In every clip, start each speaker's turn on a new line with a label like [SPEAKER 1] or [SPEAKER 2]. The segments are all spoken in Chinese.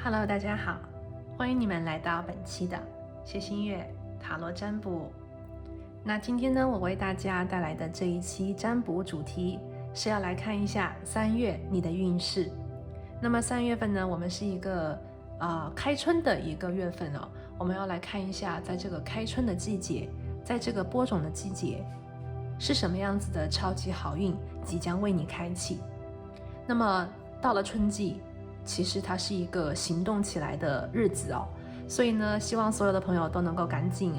[SPEAKER 1] Hello， 大家好，欢迎你们来到本期的谢新月塔罗占卜。那今天呢，我为大家带来的这一期占卜主题是要来看一下3月你的运势。那么3月份呢，我们是一个开春的一个月份哦，我们要来看一下，在这个开春的季节，在这个播种的季节，是什么样子的超级好运即将为你开启。那么到了春季，其实它是一个行动起来的日子哦，所以呢，希望所有的朋友都能够赶紧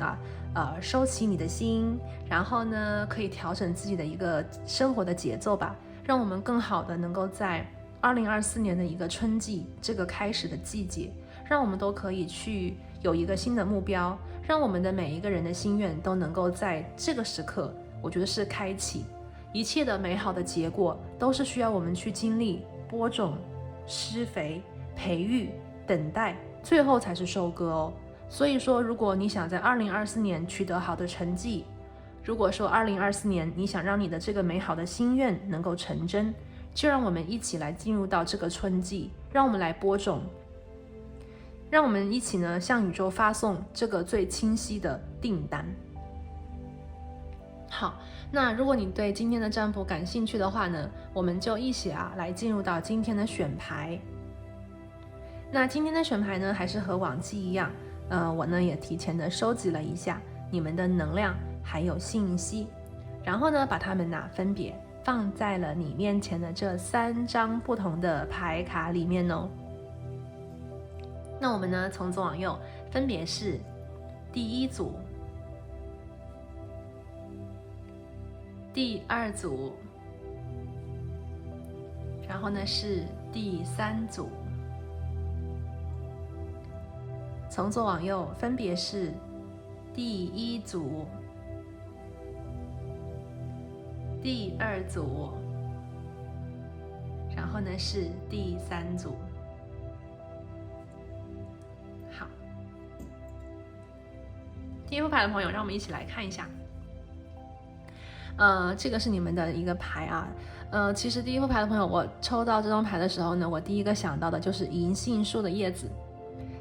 [SPEAKER 1] 收起你的心，然后呢，可以调整自己的一个生活的节奏吧，让我们更好的能够在2024年的一个春季这个开始的季节，让我们都可以去有一个新的目标，让我们的每一个人的心愿都能够在这个时刻，我觉得是开启。一切的美好的结果都是需要我们去经历播种、施肥、培育、等待，最后才是收割哦。所以说，如果你想在2024年取得好的成绩，如果说2024年你想让你的这个美好的心愿能够成真，就让我们一起来进入到这个春季，让我们来播种，让我们一起呢向宇宙发送这个最清晰的订单。好，那如果你对今天的占卜感兴趣的话呢，我们就一起来进入到今天的选牌。那今天的选牌呢，还是和往期一样，我呢也提前的收集了一下你们的能量还有信息，然后呢把它们分别放在了你面前的这3张不同的牌卡里面哦。那我们呢从左往右分别是第一组、第2组，然后呢是第3组。从左往右分别是第1组、第2组，然后呢是第3组。好，第一副牌的朋友，让我们一起来看一下。这个是你们的一个牌啊。其实第一副牌的朋友，我抽到这张牌的时候呢，我第一个想到的就是银杏树的叶子，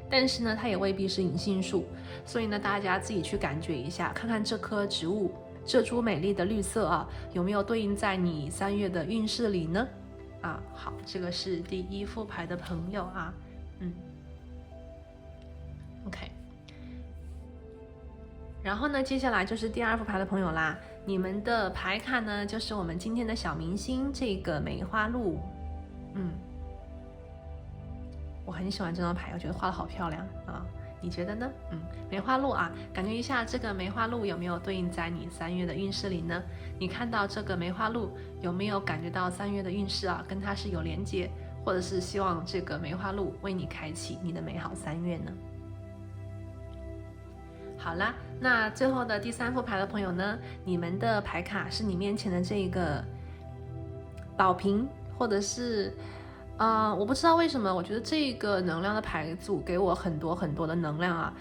[SPEAKER 1] 但是呢，它也未必是银杏树，所以呢，大家自己去感觉一下，看看这棵植物这株美丽的绿色有没有对应在你3月的运势里呢？好，这个是第一副牌的朋友OK。然后呢，接下来就是第2副牌的朋友啦。你们的牌卡呢，就是我们今天的小明星这个梅花鹿。我很喜欢这张牌，我觉得画得好漂亮你觉得呢？梅花鹿感觉一下这个梅花鹿有没有对应在你3月的运势里呢？你看到这个梅花鹿有没有感觉到3月的运势跟它是有连接，或者是希望这个梅花鹿为你开启你的美好3月呢？好啦，那最后的第3副牌的朋友呢，你们的牌卡是你面前的这个宝瓶，或者是我不知道为什么，我觉得这个能量的牌组给我很多很多的能量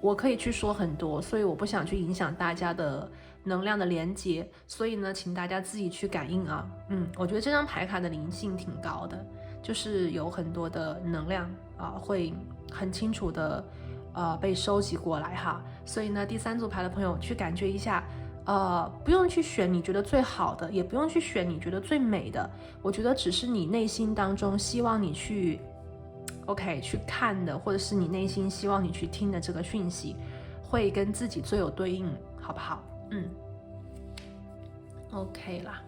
[SPEAKER 1] 我可以去说很多，所以我不想去影响大家的能量的连接，所以呢，请大家自己去感应我觉得这张牌卡的灵性挺高的，就是有很多的能量会很清楚的被收集过来所以呢，第3组牌的朋友去感觉一下，不用去选你觉得最好的，也不用去选你觉得最美的，我觉得只是你内心当中希望你去去看的，或者是你内心希望你去听的这个讯息，会跟自己最有对应，好不好？OK 啦。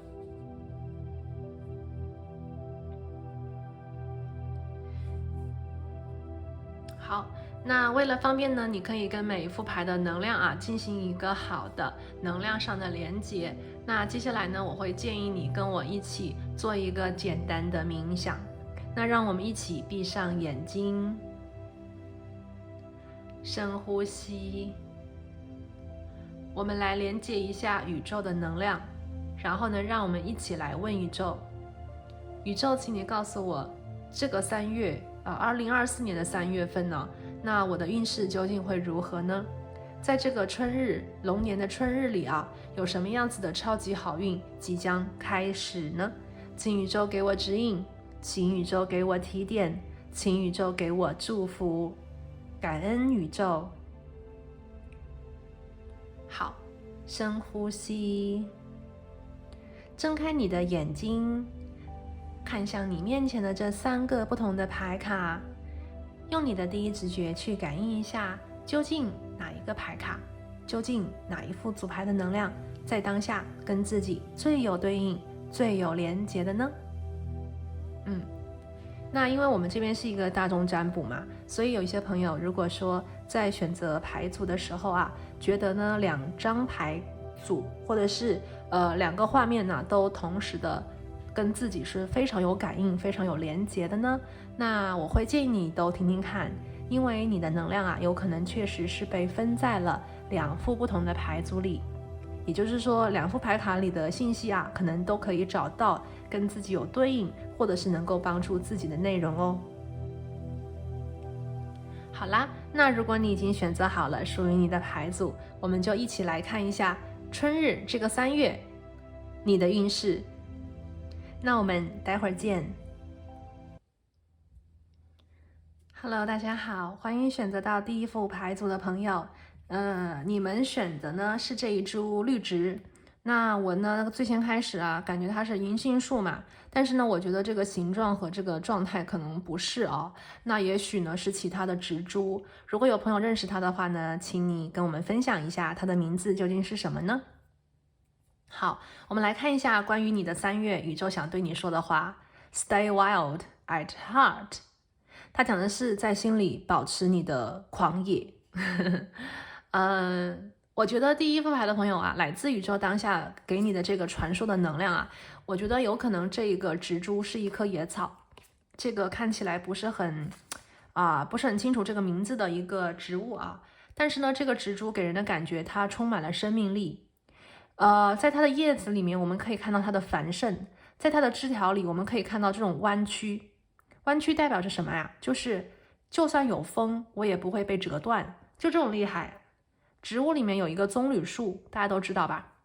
[SPEAKER 1] 好，那为了方便呢，你可以跟每一副牌的能量进行一个好的能量上的连接。那接下来呢，我会建议你跟我一起做一个简单的冥想。那让我们一起闭上眼睛，深呼吸。我们来连接一下宇宙的能量，然后呢，让我们一起来问宇宙：宇宙，请你告诉我，这个3月2024年的3月份呢，那我的运势究竟会如何呢？在这个春日，龙年的春日里有什么样子的超级好运即将开始呢？请宇宙给我指引，请宇宙给我提点，请宇宙给我祝福，感恩宇宙。好，深呼吸，睁开你的眼睛，看向你面前的这3个不同的牌卡，用你的第一直觉去感应一下，究竟哪一个牌卡，究竟哪一副组牌的能量在当下跟自己最有对应、最有连结的呢？那因为我们这边是一个大众占卜嘛，所以有一些朋友如果说在选择牌组的时候啊，觉得呢2张牌组或者是2个画面呢都同时的跟自己是非常有感应、非常有连结的呢，那我会建议你都听听看，因为你的能量啊有可能确实是被分在了2副不同的牌组里，也就是说2副牌卡里的信息啊，可能都可以找到跟自己有对应，或者是能够帮助自己的内容哦。好啦，那如果你已经选择好了属于你的牌组，我们就一起来看一下春日这个3月你的运势。那我们待会儿见。Hello， 大家好，欢迎选择到第一副牌组的朋友。你们选的呢是这一株绿植。那我呢最先开始啊，感觉它是银杏树嘛，但是呢，我觉得这个形状和这个状态可能不是哦。那也许呢是其他的植株。如果有朋友认识它的话呢，请你跟我们分享一下它的名字究竟是什么呢？好，我们来看一下关于你的3月宇宙想对你说的话。Stay wild at heart。它讲的是在心里保持你的狂野。我觉得第一副牌的朋友啊，来自宇宙当下给你的这个传输的能量啊，我觉得有可能这个植株是一棵野草，这个看起来不是很清楚这个名字的一个植物啊，但是呢，这个植株给人的感觉它充满了生命力。在它的叶子里面，我们可以看到它的繁盛，在它的枝条里，我们可以看到这种弯曲。弯曲代表着什么呀？就是就算有风，我也不会被折断，就这种厉害。植物里面有一个棕榈树，大家都知道吧？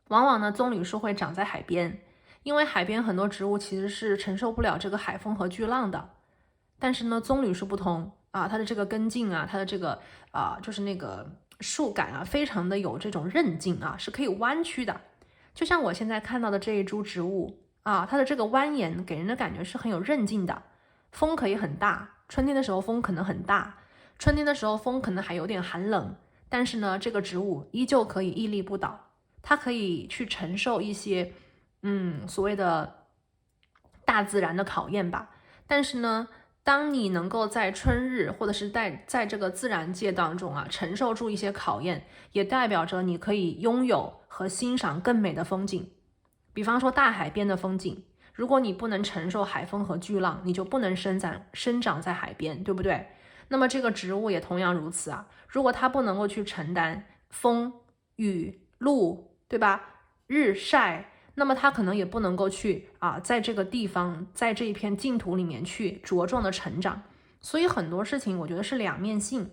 [SPEAKER 1] 往往呢，棕榈树会长在海边，因为海边很多植物其实是承受不了这个海风和巨浪的。但是呢，棕榈树不同啊，它的这个根茎啊，它的这个就是那个树干啊，非常的有这种韧劲啊，是可以弯曲的。就像我现在看到的这一株植物啊，它的这个蜿蜒给人的感觉是很有韧劲的。风可以很大，春天的时候风可能很大。春天的时候风可能还有点寒冷，但是呢，这个植物依旧可以屹立不倒，它可以去承受一些所谓的大自然的考验吧。但是呢，当你能够在春日或者是在这个自然界当中啊，承受住一些考验，也代表着你可以拥有和欣赏更美的风景。比方说大海边的风景，如果你不能承受海风和巨浪，你就不能生长在海边，对不对？那么这个植物也同样如此啊，如果它不能够去承担风、雨、露，对吧？日晒，那么它可能也不能够去在这个地方，在这一片净土里面去茁壮的成长。所以很多事情我觉得是两面性。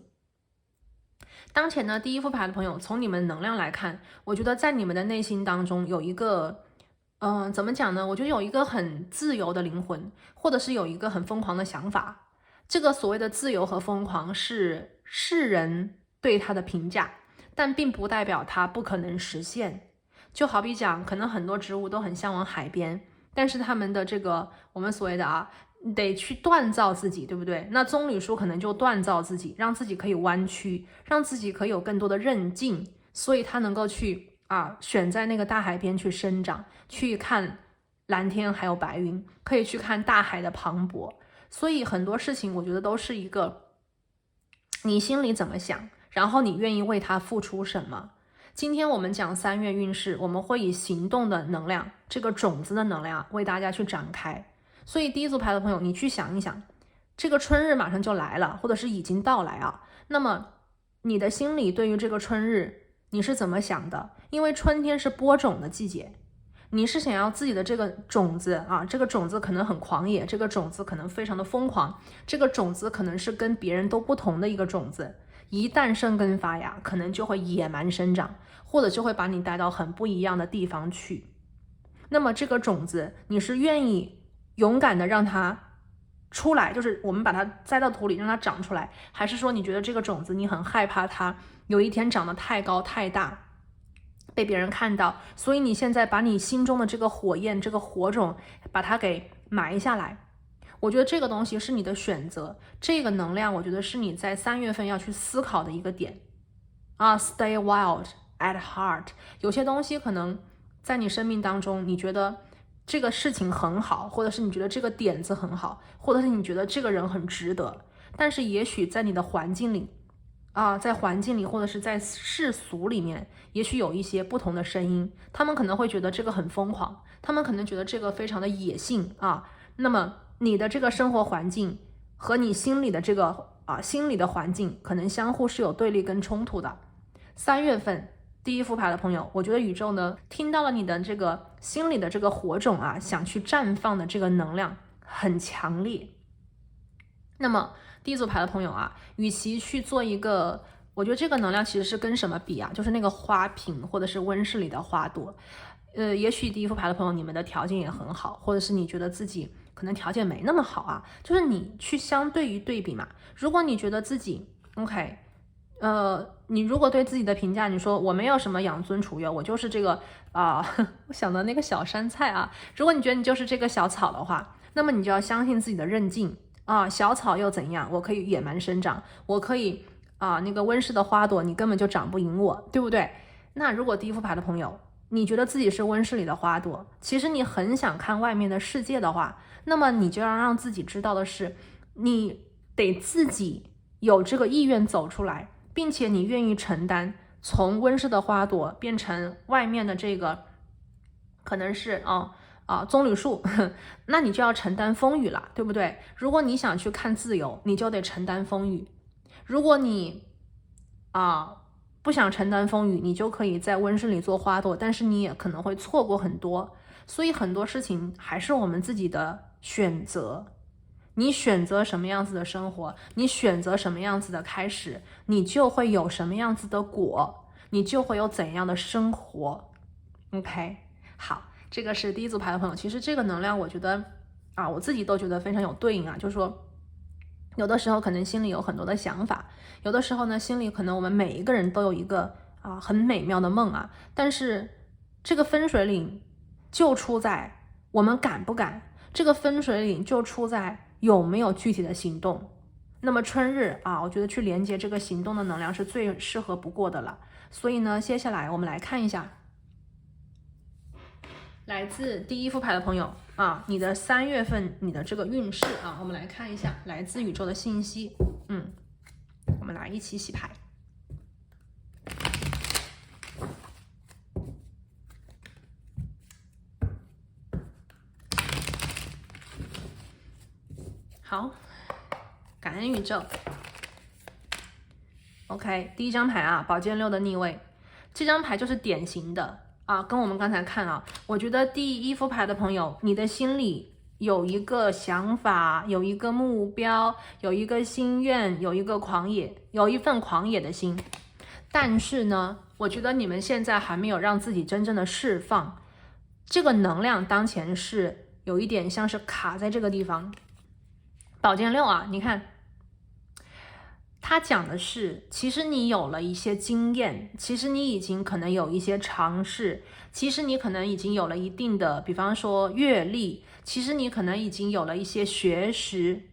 [SPEAKER 1] 当前呢，第一副牌的朋友，从你们能量来看，我觉得在你们的内心当中有一个怎么讲呢？我觉得有一个很自由的灵魂，或者是有一个很疯狂的想法。这个所谓的自由和疯狂是世人对他的评价，但并不代表它不可能实现。就好比讲，可能很多植物都很向往海边，但是他们的这个我们所谓的得去锻造自己，对不对？那棕榈树可能就锻造自己，让自己可以弯曲，让自己可以有更多的韧劲，所以它能够去选在那个大海边去生长，去看蓝天还有白云，可以去看大海的磅礴。所以很多事情我觉得都是一个你心里怎么想，然后你愿意为它付出什么。今天我们讲3月运势，我们会以行动的能量，这个种子的能量为大家去展开。所以第一组牌的朋友，你去想一想，这个春日马上就来了，或者是已经到来那么你的心里对于这个春日你是怎么想的？因为春天是播种的季节，你是想要自己的这个种子这个种子可能很狂野，这个种子可能非常的疯狂，这个种子可能是跟别人都不同的一个种子，一旦生根发芽，可能就会野蛮生长，或者就会把你带到很不一样的地方去。那么这个种子，你是愿意勇敢的让它出来，就是我们把它栽到土里让它长出来，还是说你觉得这个种子你很害怕它有一天长得太高太大被别人看到，所以你现在把你心中的这个火焰这个火种把它给埋下来。我觉得这个东西是你的选择，这个能量我觉得是你在3月份要去思考的一个点啊。 Stay wild at heart， 有些东西可能在你生命当中你觉得这个事情很好，或者是你觉得这个点子很好，或者是你觉得这个人很值得，但是也许在你的环境里在环境里或者是在世俗里面，也许有一些不同的声音，他们可能会觉得这个很疯狂，他们可能觉得这个非常的野性那么你的这个生活环境和你心里的这个心理的环境可能相互是有对立跟冲突的。3月份第一副牌的朋友，我觉得宇宙呢听到了你的这个心里的这个火种想去绽放的这个能量很强烈。那么第一组牌的朋友与其去做一个，我觉得这个能量其实是跟什么比就是那个花瓶或者是温室里的花朵。也许第一副牌的朋友你们的条件也很好，或者是你觉得自己可能条件没那么好就是你去相对于对比嘛。如果你觉得自己 OK，你如果对自己的评价，你说我没有什么养尊处优，我就是这个我想到那个小山菜如果你觉得你就是这个小草的话，那么你就要相信自己的韧劲小草又怎样？我可以野蛮生长，我可以那个温室的花朵，你根本就长不赢我，对不对？那如果第一副牌的朋友，你觉得自己是温室里的花朵，其实你很想看外面的世界的话，那么你就要让自己知道的是，你得自己有这个意愿走出来，并且你愿意承担从温室的花朵变成外面的这个可能是棕榈树那你就要承担风雨了，对不对？如果你想去看自由，你就得承担风雨。如果你不想承担风雨，你就可以在温室里做花朵，但是你也可能会错过很多。所以很多事情还是我们自己的选择，你选择什么样子的生活，你选择什么样子的开始，你就会有什么样子的果，你就会有怎样的生活。 OK， 好，这个是第一组牌的朋友。其实这个能量我觉得我自己都觉得非常有对应就是说有的时候可能心里有很多的想法，有的时候呢心里可能我们每一个人都有一个很美妙的梦但是这个分水岭就出在我们敢不敢，这个分水岭就出在有没有具体的行动。那么春日我觉得去连接这个行动的能量是最适合不过的了。所以呢接下来我们来看一下来自第一副牌的朋友你的3月份你的这个运势我们来看一下来自宇宙的信息。我们来一起洗牌。好，感恩宇宙。OK， 第一张牌宝剑6的逆位，这张牌就是典型的跟我们刚才看我觉得第一副牌的朋友，你的心里有一个想法，有一个目标，有一个心愿，有一个狂野，有一份狂野的心。但是呢，我觉得你们现在还没有让自己真正的释放，这个能量当前是有一点像是卡在这个地方。宝剑6你看他讲的是，其实你有了一些经验，其实你已经可能有一些尝试，其实你可能已经有了一定的，比方说阅历，其实你可能已经有了一些学识。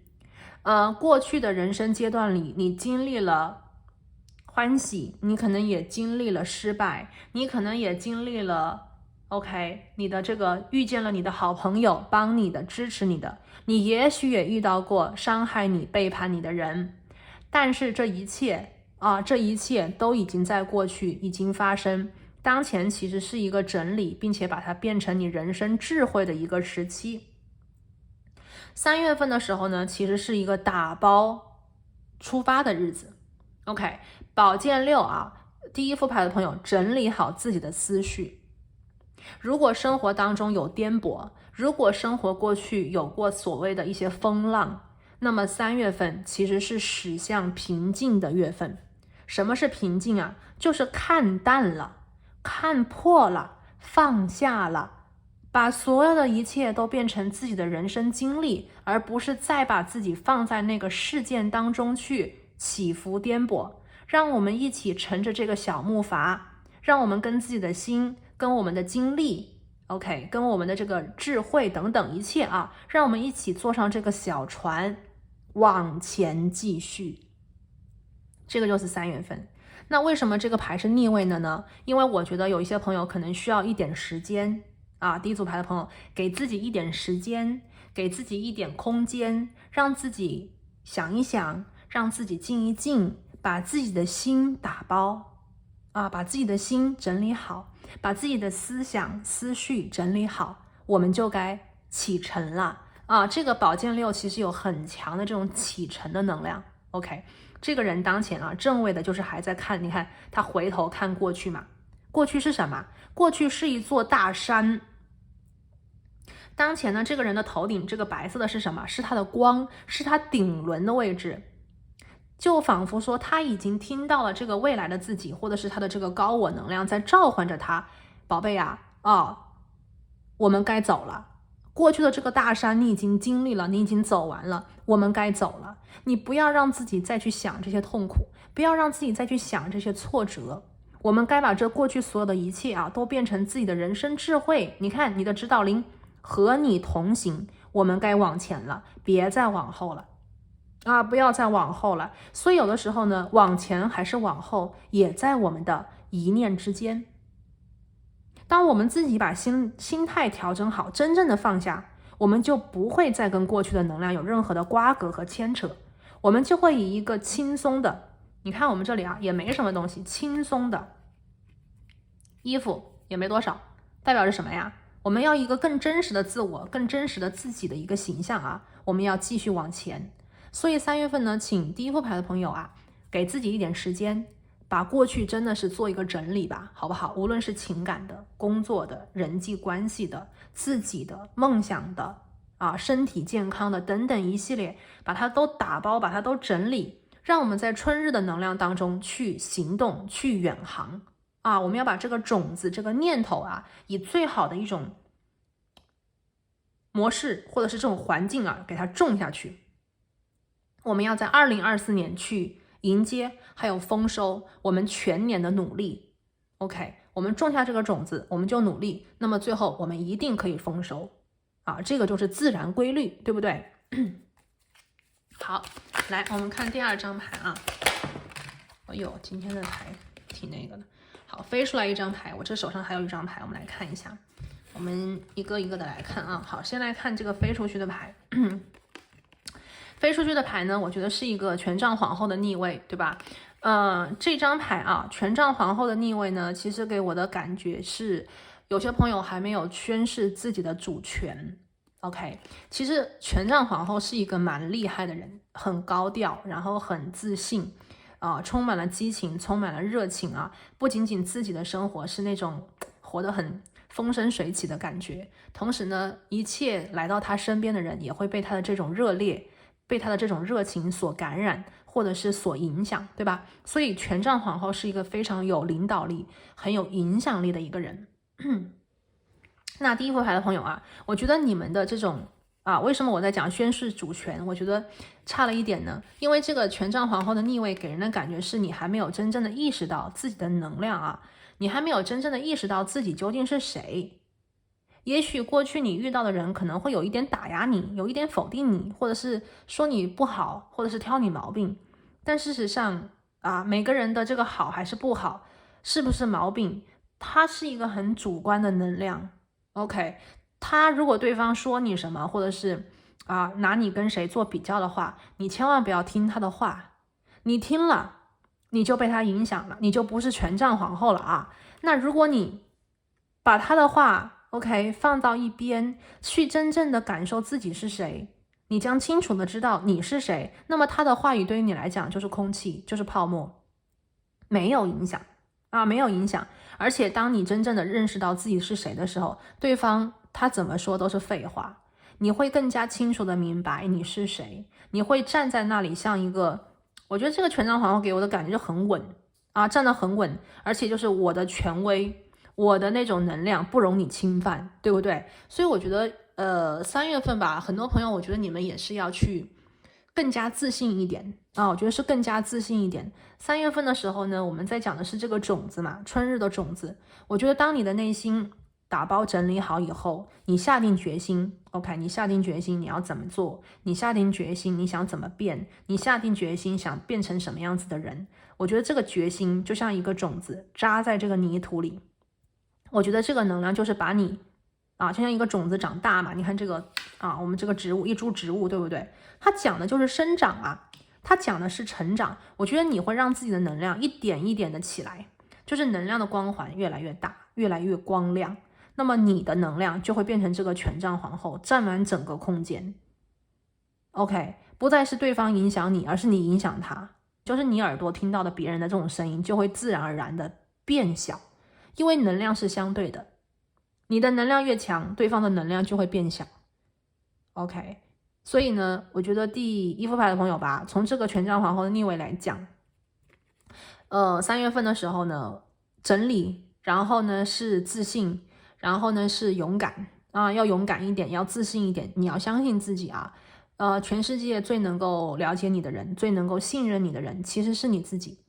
[SPEAKER 1] 过去的人生阶段里，你经历了欢喜，你可能也经历了失败，你可能也经历了 OK， 你的这个遇见了你的好朋友，帮你的，支持你的，你也许也遇到过伤害你、背叛你的人。但是这一切都已经在过去，已经发生。当前其实是一个整理，并且把它变成你人生智慧的一个时期。3月份的时候呢，其实是一个打包出发的日子。OK， 宝剑6第一副牌的朋友，整理好自己的思绪。如果生活当中有颠簸，如果生活过去有过所谓的一些风浪，那么3月份其实是驶向平静的月份。什么是平静就是看淡了，看破了，放下了，把所有的一切都变成自己的人生经历，而不是再把自己放在那个事件当中去起伏颠簸。让我们一起乘着这个小木筏，让我们跟自己的心，跟我们的经历 OK， 跟我们的这个智慧等等一切啊，让我们一起坐上这个小船往前继续。这个就是3月份。那为什么这个牌是逆位的呢？因为我觉得有一些朋友可能需要一点时间啊，第一组牌的朋友给自己一点时间，给自己一点空间，让自己想一想，让自己静一静，把自己的心打包啊，把自己的心整理好，把自己的思想思绪整理好，我们就该启程了啊。这个宝剑6其实有很强的这种启程的能量。 OK， 这个人当前啊，正位的就是还在看，你看他回头看过去嘛，过去是什么？过去是一座大山。当前呢，这个人的头顶这个白色的是什么？是他的光，是他顶轮的位置。就仿佛说他已经听到了这个未来的自己，或者是他的这个高我能量在召唤着他，宝贝啊，我们该走了。过去的这个大山你已经经历了，你已经走完了，我们该走了。你不要让自己再去想这些痛苦，不要让自己再去想这些挫折，我们该把这过去所有的一切啊，都变成自己的人生智慧。你看你的指导灵和你同行，我们该往前了，别再往后了啊，不要再往后了。所以有的时候呢，往前还是往后，也在我们的一念之间。当我们自己把心态调整好，真正的放下，我们就不会再跟过去的能量有任何的瓜葛和牵扯，我们就会以一个轻松的，你看我们这里啊，也没什么东西，轻松的衣服也没多少，代表着什么呀？我们要一个更真实的自我，更真实的自己的一个形象啊，我们要继续往前。所以3月份呢，请第一副牌的朋友啊，给自己一点时间，把过去真的是做一个整理吧，好不好？无论是情感的、工作的、人际关系的、自己的、梦想的啊、身体健康的等等一系列，把它都打包，把它都整理，让我们在春日的能量当中去行动，去远航啊！我们要把这个种子、这个念头啊，以最好的一种模式或者是这种环境啊，给它种下去。我们要在2024年去迎接还有丰收我们全年的努力。 OK， 我们种下这个种子，我们就努力，那么最后我们一定可以丰收啊，这个就是自然规律，对不对？好，来我们看第2张牌啊。哎呦，今天的牌挺那个的。好，飞出来一张牌，我这手上还有一张牌，我们来看一下，我们一个一个的来看啊。好，先来看这个飞出去的牌。飞出去的牌呢，我觉得是一个权杖皇后的逆位，对吧？这张牌啊，权杖皇后的逆位呢，其实给我的感觉是，有些朋友还没有宣示自己的主权。OK， 其实权杖皇后是一个蛮厉害的人，很高调，然后很自信啊，充满了激情，充满了热情啊。不仅仅自己的生活是那种活得很风生水起的感觉，同时呢，一切来到他身边的人也会被他的这种热烈，被他的这种热情所感染，或者是所影响，对吧？所以权杖皇后是一个非常有领导力、很有影响力的一个人。那第一副牌的朋友啊，我觉得你们的这种啊，为什么我在讲宣示主权？我觉得差了一点呢，因为这个权杖皇后的逆位给人的感觉是你还没有真正的意识到自己的能量啊，你还没有真正的意识到自己究竟是谁。也许过去你遇到的人可能会有一点打压你，有一点否定你，或者是说你不好，或者是挑你毛病。但事实上啊，每个人的这个好还是不好，是不是毛病，它是一个很主观的能量。OK， 他如果对方说你什么，或者是拿你跟谁做比较的话，你千万不要听他的话，你听了你就被他影响了，你就不是权杖皇后了啊。那如果你把他的话 OK 放到一边，去真正的感受自己是谁，你将清楚的知道你是谁，那么他的话语对于你来讲就是空气，就是泡沫，没有影响啊，没有影响。而且当你真正的认识到自己是谁的时候，对方他怎么说都是废话，你会更加清楚的明白你是谁，你会站在那里像一个，我觉得这个权杖皇后给我的感觉就很稳啊，站得很稳，而且就是我的权威，我的那种能量不容你侵犯，对不对？所以我觉得3月份吧，很多朋友我觉得你们也是要去更加自信一点啊，我觉得是更加自信一点。3月份的时候呢，我们在讲的是这个种子嘛，春日的种子。我觉得当你的内心打包整理好以后，你下定决心 ，OK， 你下定决心你要怎么做，你下定决心你想怎么变，你下定决心想变成什么样子的人，我觉得这个决心就像一个种子扎在这个泥土里，我觉得这个能量就是把你就像一个种子长大嘛，你看这个我们这个植物，一株植物，对不对？它讲的就是生长啊，它讲的是成长。我觉得你会让自己的能量一点一点的起来，就是能量的光环越来越大，越来越光亮。那么你的能量就会变成这个权杖皇后，占满整个空间。OK， 不再是对方影响你，而是你影响他。就是你耳朵听到的别人的这种声音，就会自然而然的变小，因为能量是相对的。你的能量越强，对方的能量就会变小。OK， 所以呢，我觉得第一副牌的朋友吧，从这个权杖皇后的逆位来讲，3月份的时候呢，整理，然后呢是自信，然后呢是勇敢要勇敢一点，要自信一点，你要相信自己啊。全世界最能够了解你的人，最能够信任你的人，其实是你自己。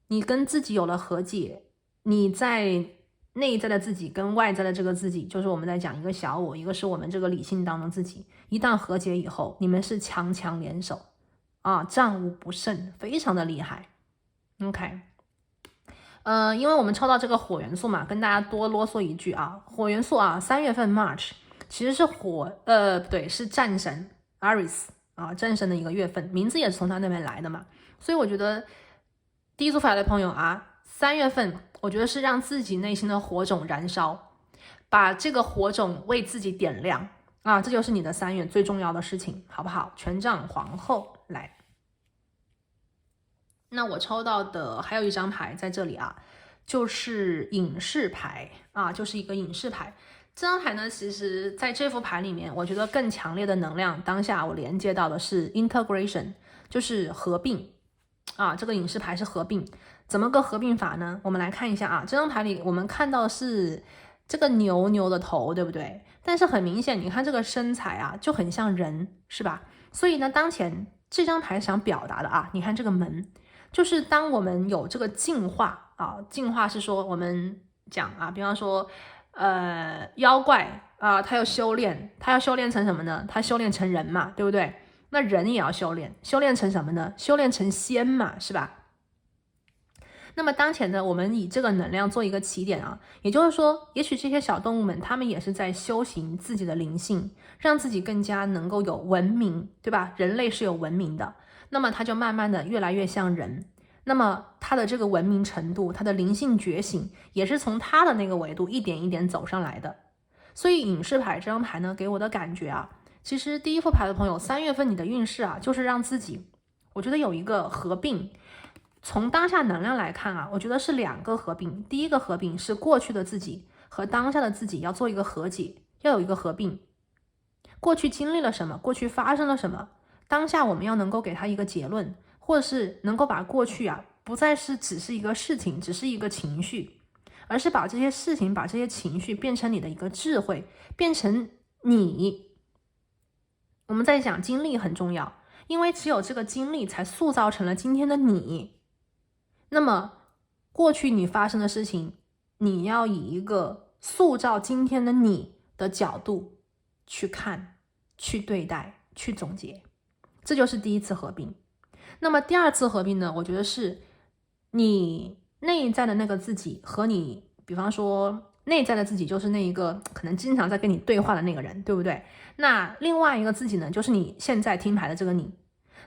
[SPEAKER 1] 你跟自己有了和解，你在内在的自己跟外在的这个自己，就是我们在讲一个小我，一个是我们这个理性当中自己，一旦和解以后，你们是强强联手战无不胜，非常的厉害。OK， 因为我们抽到这个火元素嘛，跟大家多啰嗦一句火元素3月份 March 其实是火，对，是战神 Aries 战神的一个月份，名字也是从他那边来的嘛，所以我觉得第一组牌的朋友3月份我觉得是让自己内心的火种燃烧，把这个火种为自己点亮这就是你的3月最重要的事情，好不好？权杖皇后来，那我抽到的还有一张牌在这里就是隐士牌就是一个隐士牌。这张牌呢，其实在这副牌里面，我觉得更强烈的能量，当下我连接到的是 integration， 就是合并这个隐士牌是合并。怎么个合并法呢？我们来看一下这张牌里我们看到的是这个牛的头，对不对？但是很明显，你看这个身材就很像人，是吧？所以呢，当前这张牌想表达的你看这个门，就是当我们有这个进化进化是说我们讲比方说妖怪他要修炼，他要修炼成什么呢？他修炼成人嘛，对不对？那人也要修炼，修炼成什么呢？修炼成仙嘛，是吧？那么当前呢，我们以这个能量做一个起点也就是说，也许这些小动物们，他们也是在修行自己的灵性，让自己更加能够有文明，对吧？人类是有文明的，那么他就慢慢的越来越像人，那么他的这个文明程度，他的灵性觉醒，也是从他的那个维度一点一点走上来的。所以隐士牌这张牌呢，给我的感觉其实第一副牌的朋友，3月份你的运势就是让自己，我觉得有一个合并。从当下能量来看我觉得是2个合并。第一个合并是过去的自己和当下的自己要做一个和解，要有一个合并。过去经历了什么，过去发生了什么，当下我们要能够给他一个结论，或者是能够把过去不再是只是一个事情，只是一个情绪，而是把这些事情，把这些情绪变成你的一个智慧，变成你。我们在讲经历很重要，因为只有这个经历才塑造成了今天的你。那么过去你发生的事情，你要以一个塑造今天的你的角度去看，去对待，去总结，这就是第一次合并。那么第二次合并呢，我觉得是你内在的那个自己和你，比方说内在的自己就是那一个可能经常在跟你对话的那个人，对不对？那另外一个自己呢，就是你现在听牌的这个你。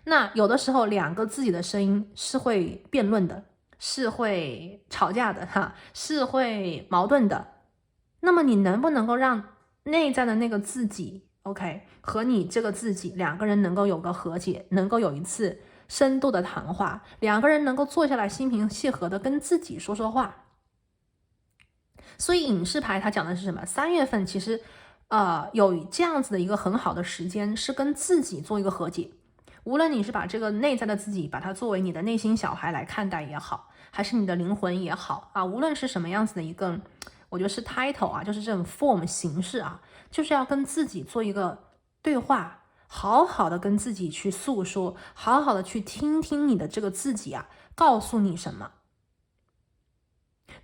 [SPEAKER 1] 那有的时候2个自己的声音是会辩论的，是会吵架的是会矛盾的。那么你能不能够让内在的那个自己 OK 和你这个自己2个人能够有个和解，能够有一次深度的谈话，2个人能够坐下来心平气和的跟自己说说话。所以隐士牌它讲的是什么？3月份其实有这样子的一个很好的时间，是跟自己做一个和解。无论你是把这个内在的自己把它作为你的内心小孩来看待也好，还是你的灵魂也好啊，无论是什么样子的一个，我觉得是 title 啊，就是这种 form 形式啊，就是要跟自己做一个对话，好好的跟自己去诉说，好好的去听听你的这个自己啊，告诉你什么。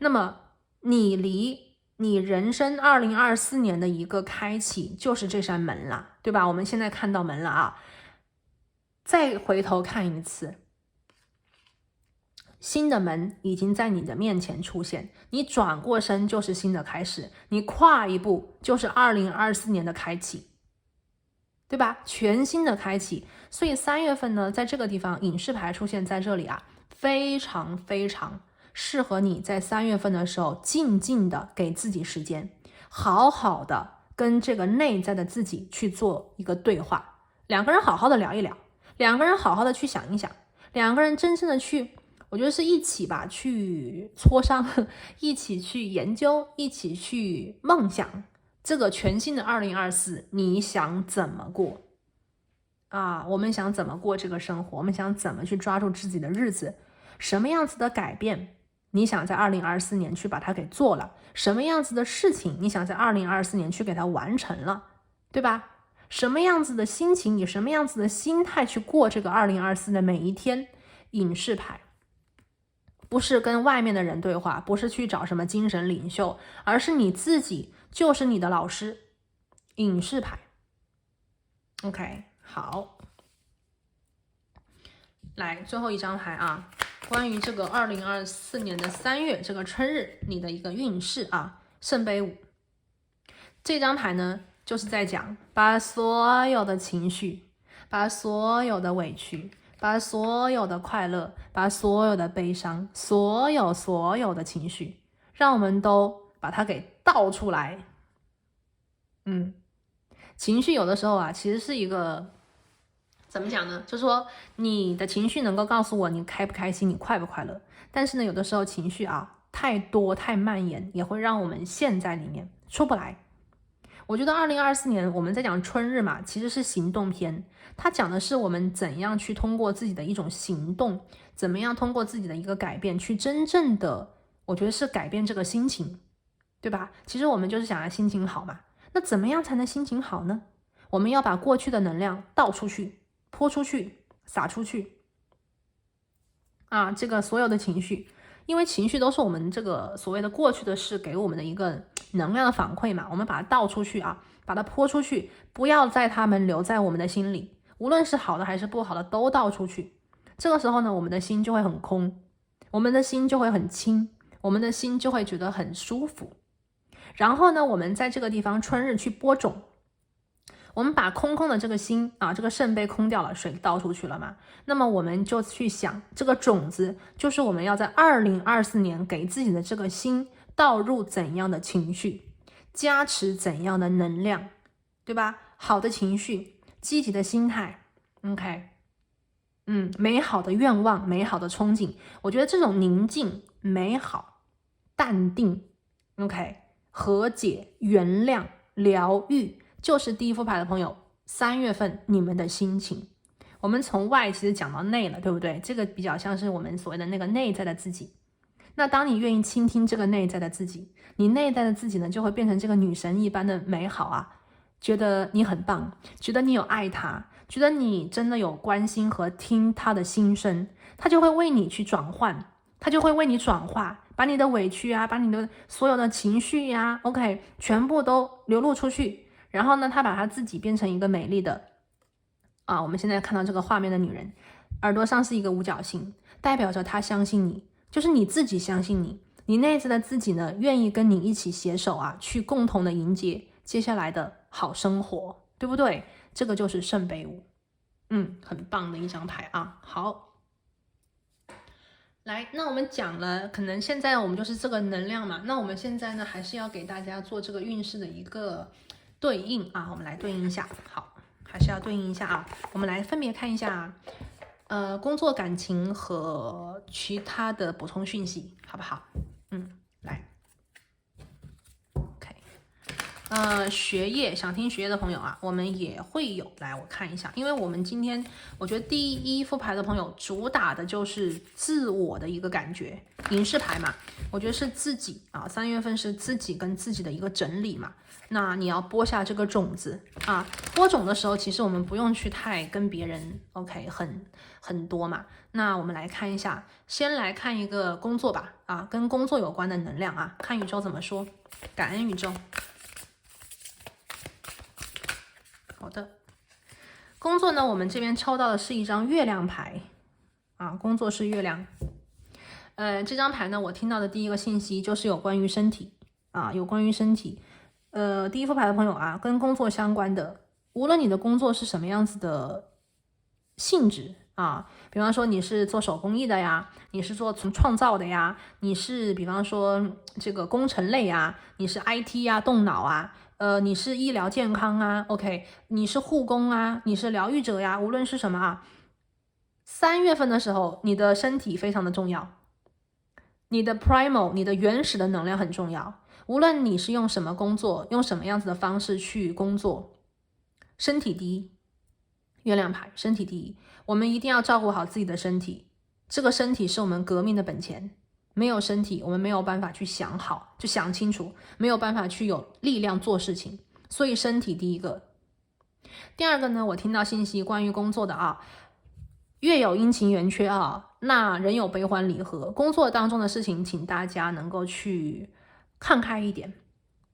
[SPEAKER 1] 那么你离你人生2024年的一个开启就是这扇门了，对吧？我们现在看到门了啊，再回头看一次，新的门已经在你的面前出现，你转过身就是新的开始，你跨一步就是2024年的开启，对吧？全新的开启。所以3月份呢，在这个地方隐士牌出现在这里啊，非常非常适合你在3月份的时候静静的给自己时间，好好的跟这个内在的自己去做一个对话，两个人好好的聊一聊，两个人好好的去想一想，两个人真正的去，我觉得是一起吧，去磋商，一起去研究，一起去梦想这个全新的2024，你想怎么过啊？我们想怎么过这个生活？我们想怎么去抓住自己的日子？什么样子的改变你想在2024年去把它给做了？什么样子的事情你想在2024年去给它完成了，对吧？什么样子的心情，你什么样子的心态去过这个2024的每一天？隐士牌不是跟外面的人对话，不是去找什么精神领袖，而是你自己就是你的老师。隐士牌 OK， 好，来最后一张牌啊，关于这个2024年的3月这个春日你的一个运势啊，圣杯5这张牌呢，就是在讲把所有的情绪，把所有的委屈，把所有的快乐，把所有的悲伤，所有的情绪，让我们都把它给倒出来。情绪有的时候啊，其实是一个怎么讲呢？就是说你的情绪能够告诉我你开不开心，你快不快乐。但是呢，有的时候情绪啊太多太蔓延，也会让我们陷在里面出不来。我觉得2024年我们在讲春日嘛，其实是行动篇，它讲的是我们怎样去通过自己的一种行动，怎么样通过自己的一个改变，去真正的，我觉得是改变这个心情，对吧？其实我们就是想要心情好嘛，那怎么样才能心情好呢？我们要把过去的能量倒出去，泼出去，撒出去啊！这个所有的情绪，因为情绪都是我们这个所谓的过去的事给我们的一个能量的反馈嘛，我们把它倒出去啊，把它泼出去，不要在它们留在我们的心里，无论是好的还是不好的都倒出去。这个时候呢，我们的心就会很空，我们的心就会很轻，我们的心就会觉得很舒服。然后呢，我们在这个地方春日去播种，我们把空空的这个心啊，这个圣杯空掉了，水倒出去了嘛，那么我们就去想，这个种子就是我们要在2024年给自己的这个心倒入怎样的情绪，加持怎样的能量，对吧？好的情绪，积极的心态 OK， 美好的愿望，美好的憧憬，我觉得这种宁静、美好、淡定 OK， 和解、原谅、疗愈，就是第一副牌的朋友3月份你们的心情。我们从外其实讲到内了，对不对？这个比较像是我们所谓的那个内在的自己。那当你愿意倾听这个内在的自己，你内在的自己呢，就会变成这个女神一般的美好啊，觉得你很棒，觉得你有爱他，觉得你真的有关心和听他的心声，他就会为你去转换，他就会为你转化，把你的委屈啊，把你的所有的情绪呀，OK， 全部都流露出去。然后呢，他把他自己变成一个美丽的啊，我们现在看到这个画面的女人，耳朵上是一个五角星，代表着她相信你，就是你自己相信你，你内在的自己呢，愿意跟你一起携手啊，去共同的迎接接下来的好生活，对不对？这个就是圣杯5，很棒的一张牌啊。好，来，那我们讲了，可能现在我们就是这个能量嘛，那我们现在呢，还是要给大家做这个运势的一个对应啊，我们来对应一下。好，还是要对应一下啊，我们来分别看一下工作、感情和其他的补充讯息，好不好？来 OK，学业想听学业的朋友啊，我们也会有。来，我看一下，因为我们今天我觉得第一副牌的朋友主打的就是自我的一个感觉，隐士牌嘛，我觉得是自己啊，3月份是自己跟自己的一个整理嘛。那你要播下这个种子啊，播种的时候，其实我们不用去太跟别人 OK 很多嘛。那我们来看一下，先来看一个工作吧，啊，跟工作有关的能量啊，看宇宙怎么说，感恩宇宙。好的，工作呢，我们这边抽到的是一张月亮牌啊，工作是月亮。这张牌呢，我听到的第一个信息就是有关于身体啊，有关于身体。第一副牌的朋友啊，跟工作相关的，无论你的工作是什么样子的性质啊，比方说你是做手工艺的呀，你是做创造的呀，你是比方说这个工程类啊，你是 IT 呀，动脑啊。你是医疗健康啊 ，OK， 你是护工啊，你是疗愈者呀，无论是什么啊，3月份的时候，你的身体非常的重要，你的 primal， 你的原始的能量很重要。无论你是用什么工作，用什么样子的方式去工作，身体第一，月亮牌，身体第一，我们一定要照顾好自己的身体，这个身体是我们革命的本钱。没有身体，我们没有办法去想好，去想清楚，没有办法去有力量做事情，所以身体第一个。第二个呢，我听到信息关于工作的啊，月有阴晴圆缺啊，那人有悲欢离合，工作当中的事情，请大家能够去看开一点。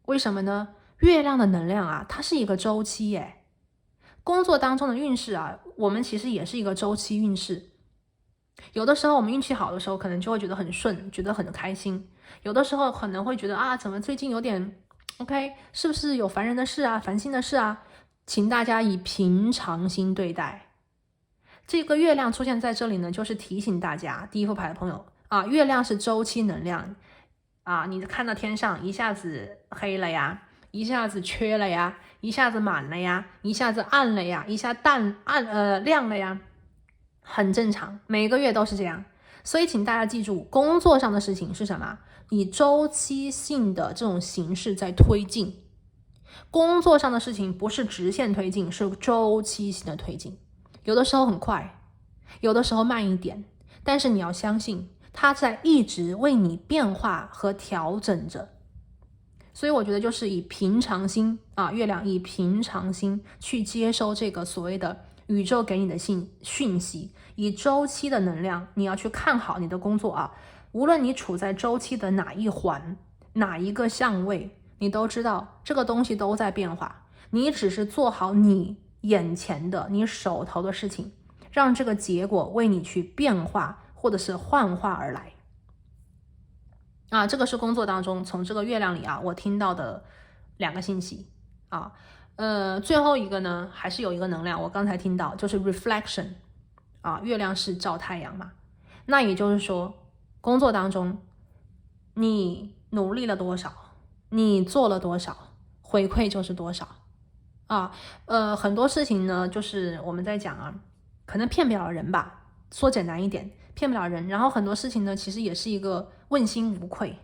[SPEAKER 1] 为什么呢？月亮的能量啊，它是一个周期耶。工作当中的运势啊，我们其实也是一个周期运势。有的时候我们运气好的时候，可能就会觉得很顺，觉得很开心。有的时候可能会觉得啊，怎么最近有点 OK， 是不是有烦人的事啊，烦心的事啊？请大家以平常心对待。这个月亮出现在这里呢，就是提醒大家，第一副牌的朋友啊，月亮是周期能量啊，你看到天上一下子黑了呀，一下子缺了呀，一下子满了呀，一下子暗了呀，一下亮了呀。很正常，每个月都是这样，所以请大家记住，工作上的事情是什么？以周期性的这种形式在推进。工作上的事情不是直线推进，是周期性的推进。有的时候很快，有的时候慢一点，但是你要相信，它在一直为你变化和调整着。所以我觉得就是以平常心啊，月亮以平常心去接收这个所谓的宇宙给你的讯息，以周期的能量，你要去看好你的工作啊。无论你处在周期的哪一环、哪一个相位，你都知道这个东西都在变化。你只是做好你眼前的、你手头的事情，让这个结果为你去变化或者是幻化而来。啊，这个是工作当中从这个月亮里啊，我听到的2个信息啊。最后一个呢，还是有一个能量，我刚才听到就是 reflection 啊，月亮是照太阳嘛，那也就是说，工作当中你努力了多少，你做了多少，回馈就是多少啊。很多事情呢，就是我们在讲啊，可能骗不了人吧，说简单一点，骗不了人。然后很多事情呢，其实也是一个问心无愧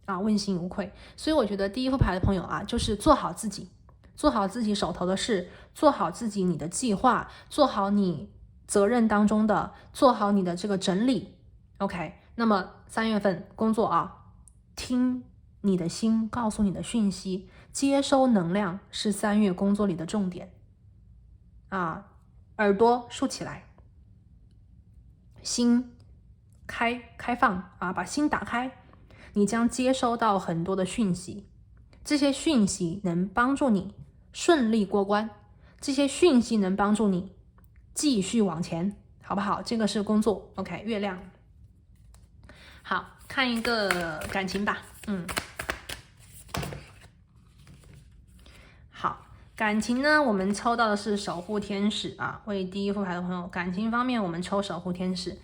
[SPEAKER 1] 啊，问心无愧。所以我觉得第一副牌的朋友啊，就是做好自己。做好自己手头的事，做好自己你的计划，做好你责任当中的，做好你的这个整理 OK。 那么3月份工作啊，听你的心告诉你的讯息，接收能量是3月工作里的重点啊。耳朵竖起来，心开放啊，把心打开，你将接收到很多的讯息，这些讯息能帮助你顺利过关，这些讯息能帮助你继续往前，好不好？这个是工作 OK。 月亮好，看一个感情吧。好，感情呢，我们抽到的是守护天使啊，为第一副牌的朋友，感情方面我们抽守护天使。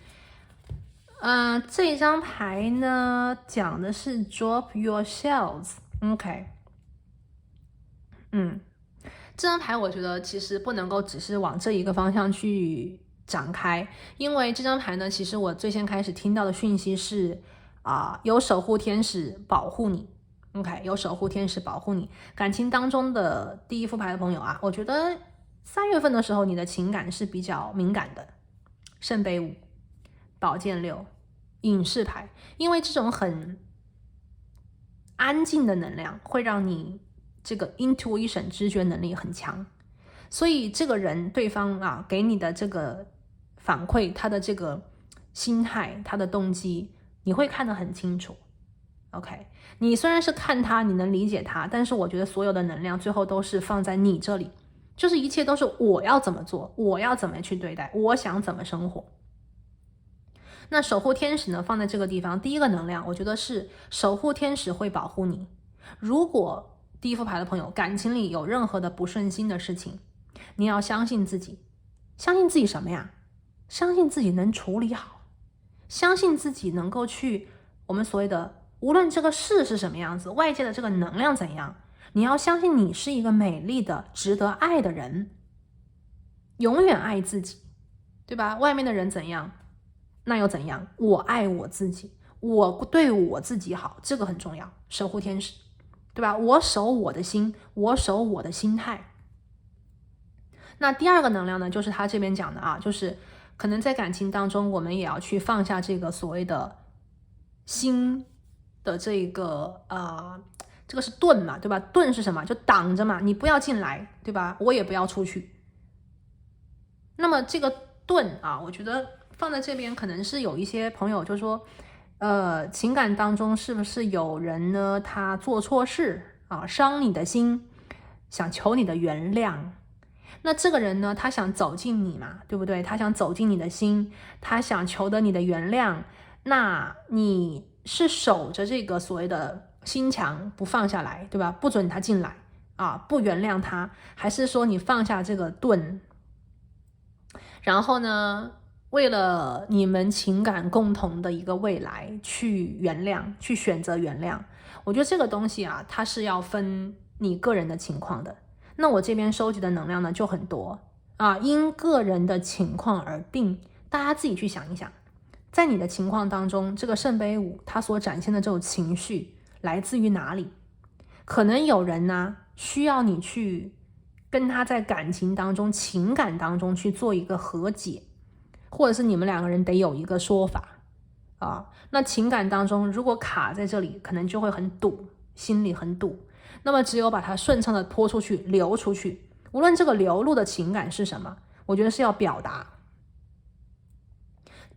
[SPEAKER 1] 这张牌呢讲的是 drop your shells OK。 这张牌我觉得其实不能够只是往这一个方向去展开，因为这张牌呢，其实我最先开始听到的讯息是有守护天使保护你 OK， 有守护天使保护你。感情当中的第一副牌的朋友啊，我觉得3月份的时候你的情感是比较敏感的。圣杯5、宝剑6、隐士牌，因为这种很安静的能量会让你这个 intuition 知觉能力很强，所以这个人对方啊给你的这个反馈，他的这个心态，他的动机，你会看得很清楚。OK， 你虽然是看他，你能理解他，但是我觉得所有的能量最后都是放在你这里，就是一切都是我要怎么做，我要怎么去对待，我想怎么生活。那守护天使呢，放在这个地方，第一个能量，我觉得是守护天使会保护你。如果第一副牌的朋友感情里有任何的不顺心的事情，你要相信自己，相信自己什么呀？相信自己能处理好，相信自己能够去我们所谓的，无论这个事是什么样子，外界的这个能量怎样，你要相信你是一个美丽的、值得爱的人，永远爱自己，对吧？外面的人怎样，那又怎样？我爱我自己，我对我自己好，这个很重要。守护天使，对吧？我守我的心，我守我的心态。那第二个能量呢，就是他这边讲的啊，就是可能在感情当中，我们也要去放下这个所谓的心的这个这个是盾嘛，对吧？盾是什么？就挡着嘛，你不要进来，对吧？我也不要出去。那么这个盾啊，我觉得放在这边，可能是有一些朋友就说，情感当中是不是有人呢，他做错事啊，伤你的心，想求你的原谅。那这个人呢，他想走进你嘛，对不对？他想走进你的心，他想求得你的原谅。那你是守着这个所谓的心墙不放下来，对吧？不准他进来啊，不原谅他，还是说你放下这个盾，然后呢，为了你们情感共同的一个未来去原谅，去选择原谅？我觉得这个东西啊，它是要分你个人的情况的。那我这边收集的能量呢就很多啊，因个人的情况而定，大家自己去想一想，在你的情况当中，这个圣杯5它所展现的这种情绪来自于哪里？可能有人呢需要你去跟他在感情当中、情感当中去做一个和解，或者是你们两个人得有一个说法啊。那情感当中如果卡在这里，可能就会很堵，心里很堵。那么只有把它顺畅的泼出去，流出去，无论这个流露的情感是什么，我觉得是要表达，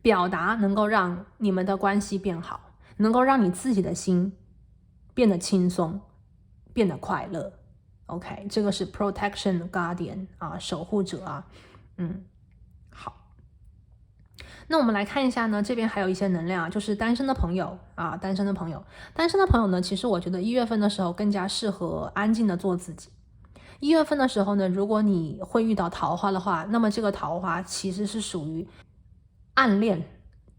[SPEAKER 1] 表达能够让你们的关系变好，能够让你自己的心变得轻松，变得快乐。OK， 这个是 protection guardian 啊，守护者啊。好。那我们来看一下呢，这边还有一些能量，就是单身的朋友啊，单身的朋友呢，其实我觉得1月份的时候更加适合安静的做自己。1月份的时候呢，如果你会遇到桃花的话，那么这个桃花其实是属于暗恋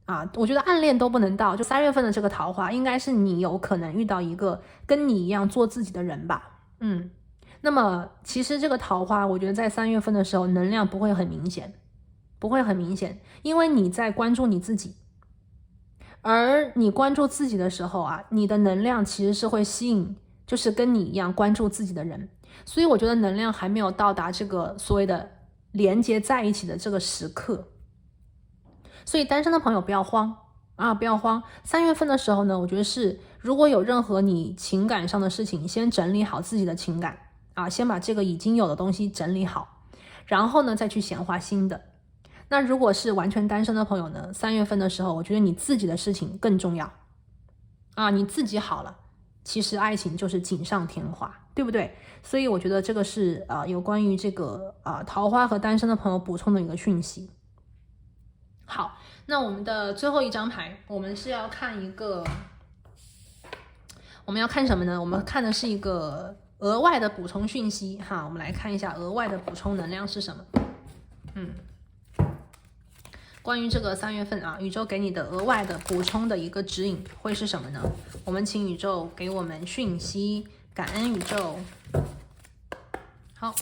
[SPEAKER 1] 啊，我觉得暗恋都不能到，就3月份的这个桃花，应该是你有可能遇到一个跟你一样做自己的人吧。那么其实这个桃花，我觉得在3月份的时候能量不会很明显，因为你在关注你自己，而你关注自己的时候啊，你的能量其实是会吸引就是跟你一样关注自己的人，所以我觉得能量还没有到达这个所谓的连接在一起的这个时刻。所以单身的朋友不要慌啊，不要慌。3月份的时候呢，我觉得是如果有任何你情感上的事情，先整理好自己的情感啊，先把这个已经有的东西整理好，然后呢再去显化新的。那如果是完全单身的朋友呢，3月份的时候，我觉得你自己的事情更重要啊，你自己好了，其实爱情就是锦上添花，对不对？所以我觉得这个是有关于这个桃花和单身的朋友补充的一个讯息。好，那我们的最后一张牌，我们是要看一个，我们要看什么呢？我们看的是一个额外的补充讯息哈，我们来看一下额外的补充能量是什么。关于这个3月份啊，宇宙给你的额外的补充的一个指引会是什么呢？我们请宇宙给我们讯息，感恩宇宙。好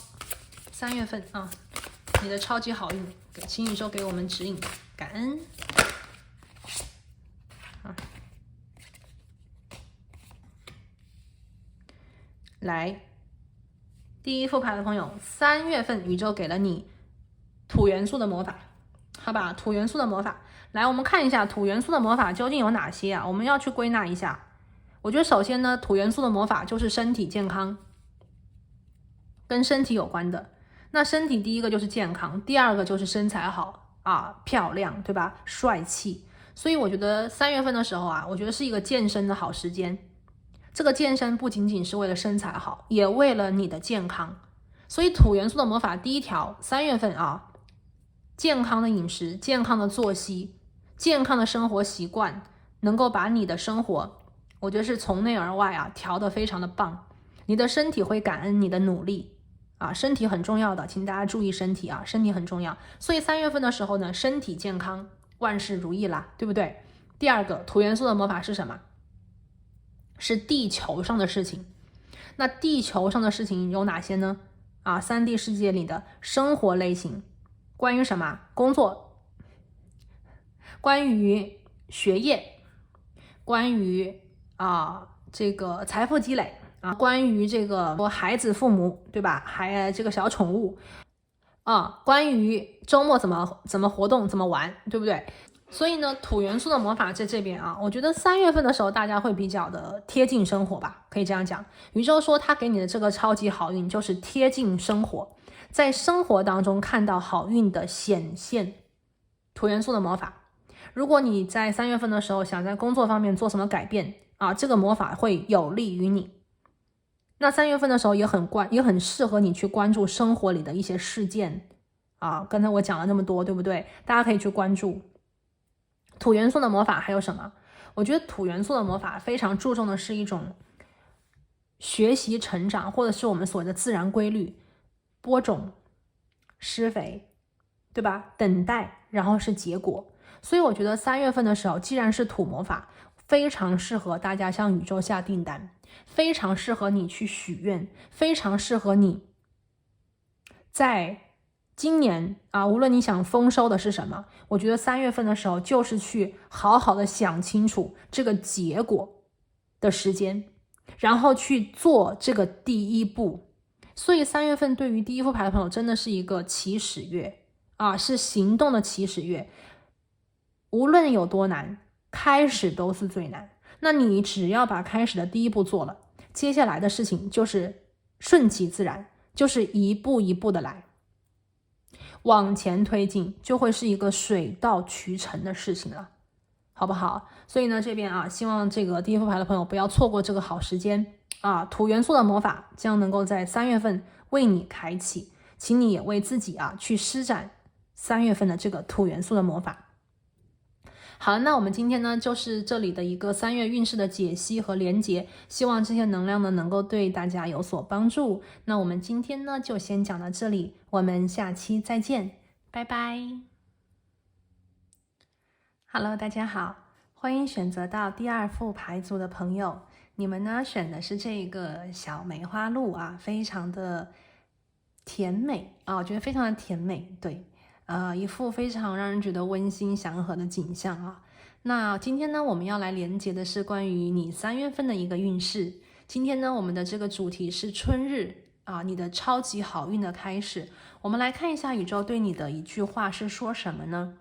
[SPEAKER 1] ，3月份啊，你的超级好运，请宇宙给我们指引，感恩。来，第一副牌的朋友，3月份宇宙给了你土元素的魔法，好吧？土元素的魔法，来，我们看一下土元素的魔法究竟有哪些啊？我们要去归纳一下。我觉得首先呢，土元素的魔法就是身体健康，跟身体有关的。那身体第一个就是健康，第二个就是身材好啊，漂亮，对吧？帅气。所以我觉得3月份的时候啊，我觉得是一个健身的好时间。这个健身不仅仅是为了身材好，也为了你的健康。所以土元素的魔法第一条，3月份啊，健康的饮食、健康的作息、健康的生活习惯，能够把你的生活，我觉得是从内而外啊调得非常的棒。你的身体会感恩你的努力啊，身体很重要的，请大家注意身体啊，身体很重要。所以3月份的时候呢，身体健康，万事如意啦，对不对？第二个土元素的魔法是什么？是地球上的事情。那地球上的事情有哪些呢？3D 世界里的生活类型，关于什么？工作，关于学业，关于这个财富积累关于这个孩子父母，对吧？还这个小宠物关于周末怎么活动，怎么玩，对不对？所以呢，土元素的魔法在这边我觉得3月份的时候大家会比较的贴近生活吧，可以这样讲。宇宙说他给你的这个超级好运就是贴近生活，在生活当中看到好运的显现。土元素的魔法，如果你在3月份的时候想在工作方面做什么改变这个魔法会有利于你。那3月份的时候也很适合你去关注生活里的一些事件刚才我讲了那么多，对不对？大家可以去关注。土元素的魔法还有什么？我觉得土元素的魔法非常注重的是一种学习成长，或者是我们所谓的自然规律，播种、施肥，对吧？等待，然后是结果。所以我觉得3月份的时候，既然是土魔法，非常适合大家向宇宙下订单，非常适合你去许愿，非常适合你在今年无论你想丰收的是什么，我觉得3月份的时候就是去好好的想清楚这个结果的时间，然后去做这个第一步。所以3月份对于第一副牌的朋友真的是一个起始月是行动的起始月。无论有多难，开始都是最难。那你只要把开始的第一步做了，接下来的事情就是顺其自然，就是一步一步的来。往前推进就会是一个水到渠成的事情了，好不好？所以呢，这边希望这个第一副牌的朋友不要错过这个好时间土元素的魔法将能够在3月份为你开启，请你也为自己去施展3月份的这个土元素的魔法。好，那我们今天呢就是这里的一个3月运势的解析和连结，希望这些能量呢能够对大家有所帮助。那我们今天呢就先讲到这里，我们下期再见，拜拜。Hello， 大家好，欢迎选择到第2副牌组的朋友，你们呢选的是这个小梅花鹿非常的甜美我觉得非常的甜美，对。一幅非常让人觉得温馨祥和的景象那今天呢，我们要来连接的是关于你3月份的一个运势。今天呢，我们的这个主题是春日你的超级好运的开始。我们来看一下宇宙对你的一句话是说什么呢？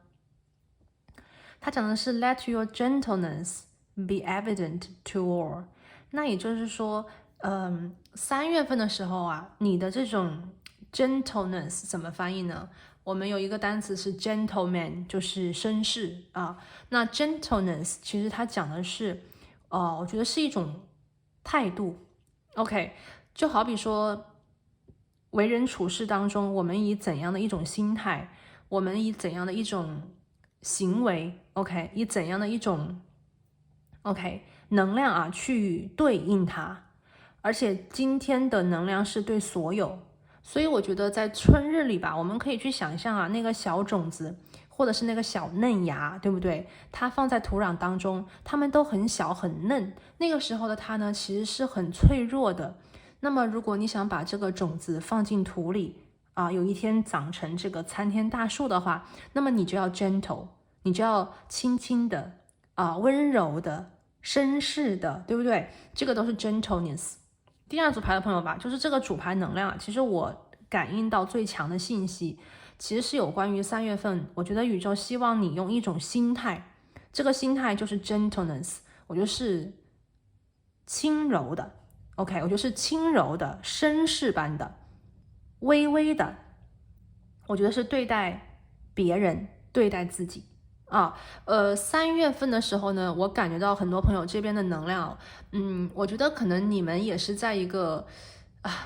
[SPEAKER 1] 它讲的是 Let your gentleness be evident to all。那也就是说，3月份的时候你的这种 gentleness 怎么翻译呢？我们有一个单词是 gentleman， 就是绅士那 gentleness 其实它讲的是我觉得是一种态度 OK， 就好比说为人处事当中，我们以怎样的一种心态，我们以怎样的一种行为 OK， 以怎样的一种 OK 能量去对应它。而且今天的能量是对所有，所以我觉得在春日里吧，我们可以去想象那个小种子或者是那个小嫩芽，对不对？它放在土壤当中，它们都很小很嫩，那个时候的它呢其实是很脆弱的。那么如果你想把这个种子放进土里有一天长成这个参天大树的话，那么你就要 gentle， 你就要轻轻的温柔的绅士的，对不对？这个都是 gentleness。第二组牌的朋友吧，就是这个主牌能量啊，其实我感应到最强的信息，其实是有关于3月份，我觉得宇宙希望你用一种心态，这个心态就是 gentleness， 我觉得是轻柔的 ，OK， 我觉得是轻柔的、绅士般的、微微的，我觉得是对待别人、对待自己啊。3月份的时候呢，我感觉到很多朋友这边的能量，我觉得可能你们也是在一个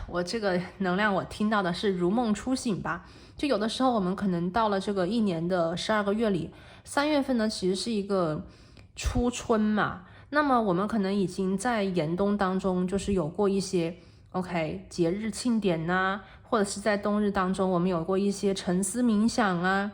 [SPEAKER 1] 我这个能量我听到的是如梦初醒吧。就有的时候我们可能到了这个一年的12个月里，3月份呢其实是一个初春嘛，那么我们可能已经在严冬当中就是有过一些 OK 节日庆典呐，或者是在冬日当中我们有过一些沉思冥想啊。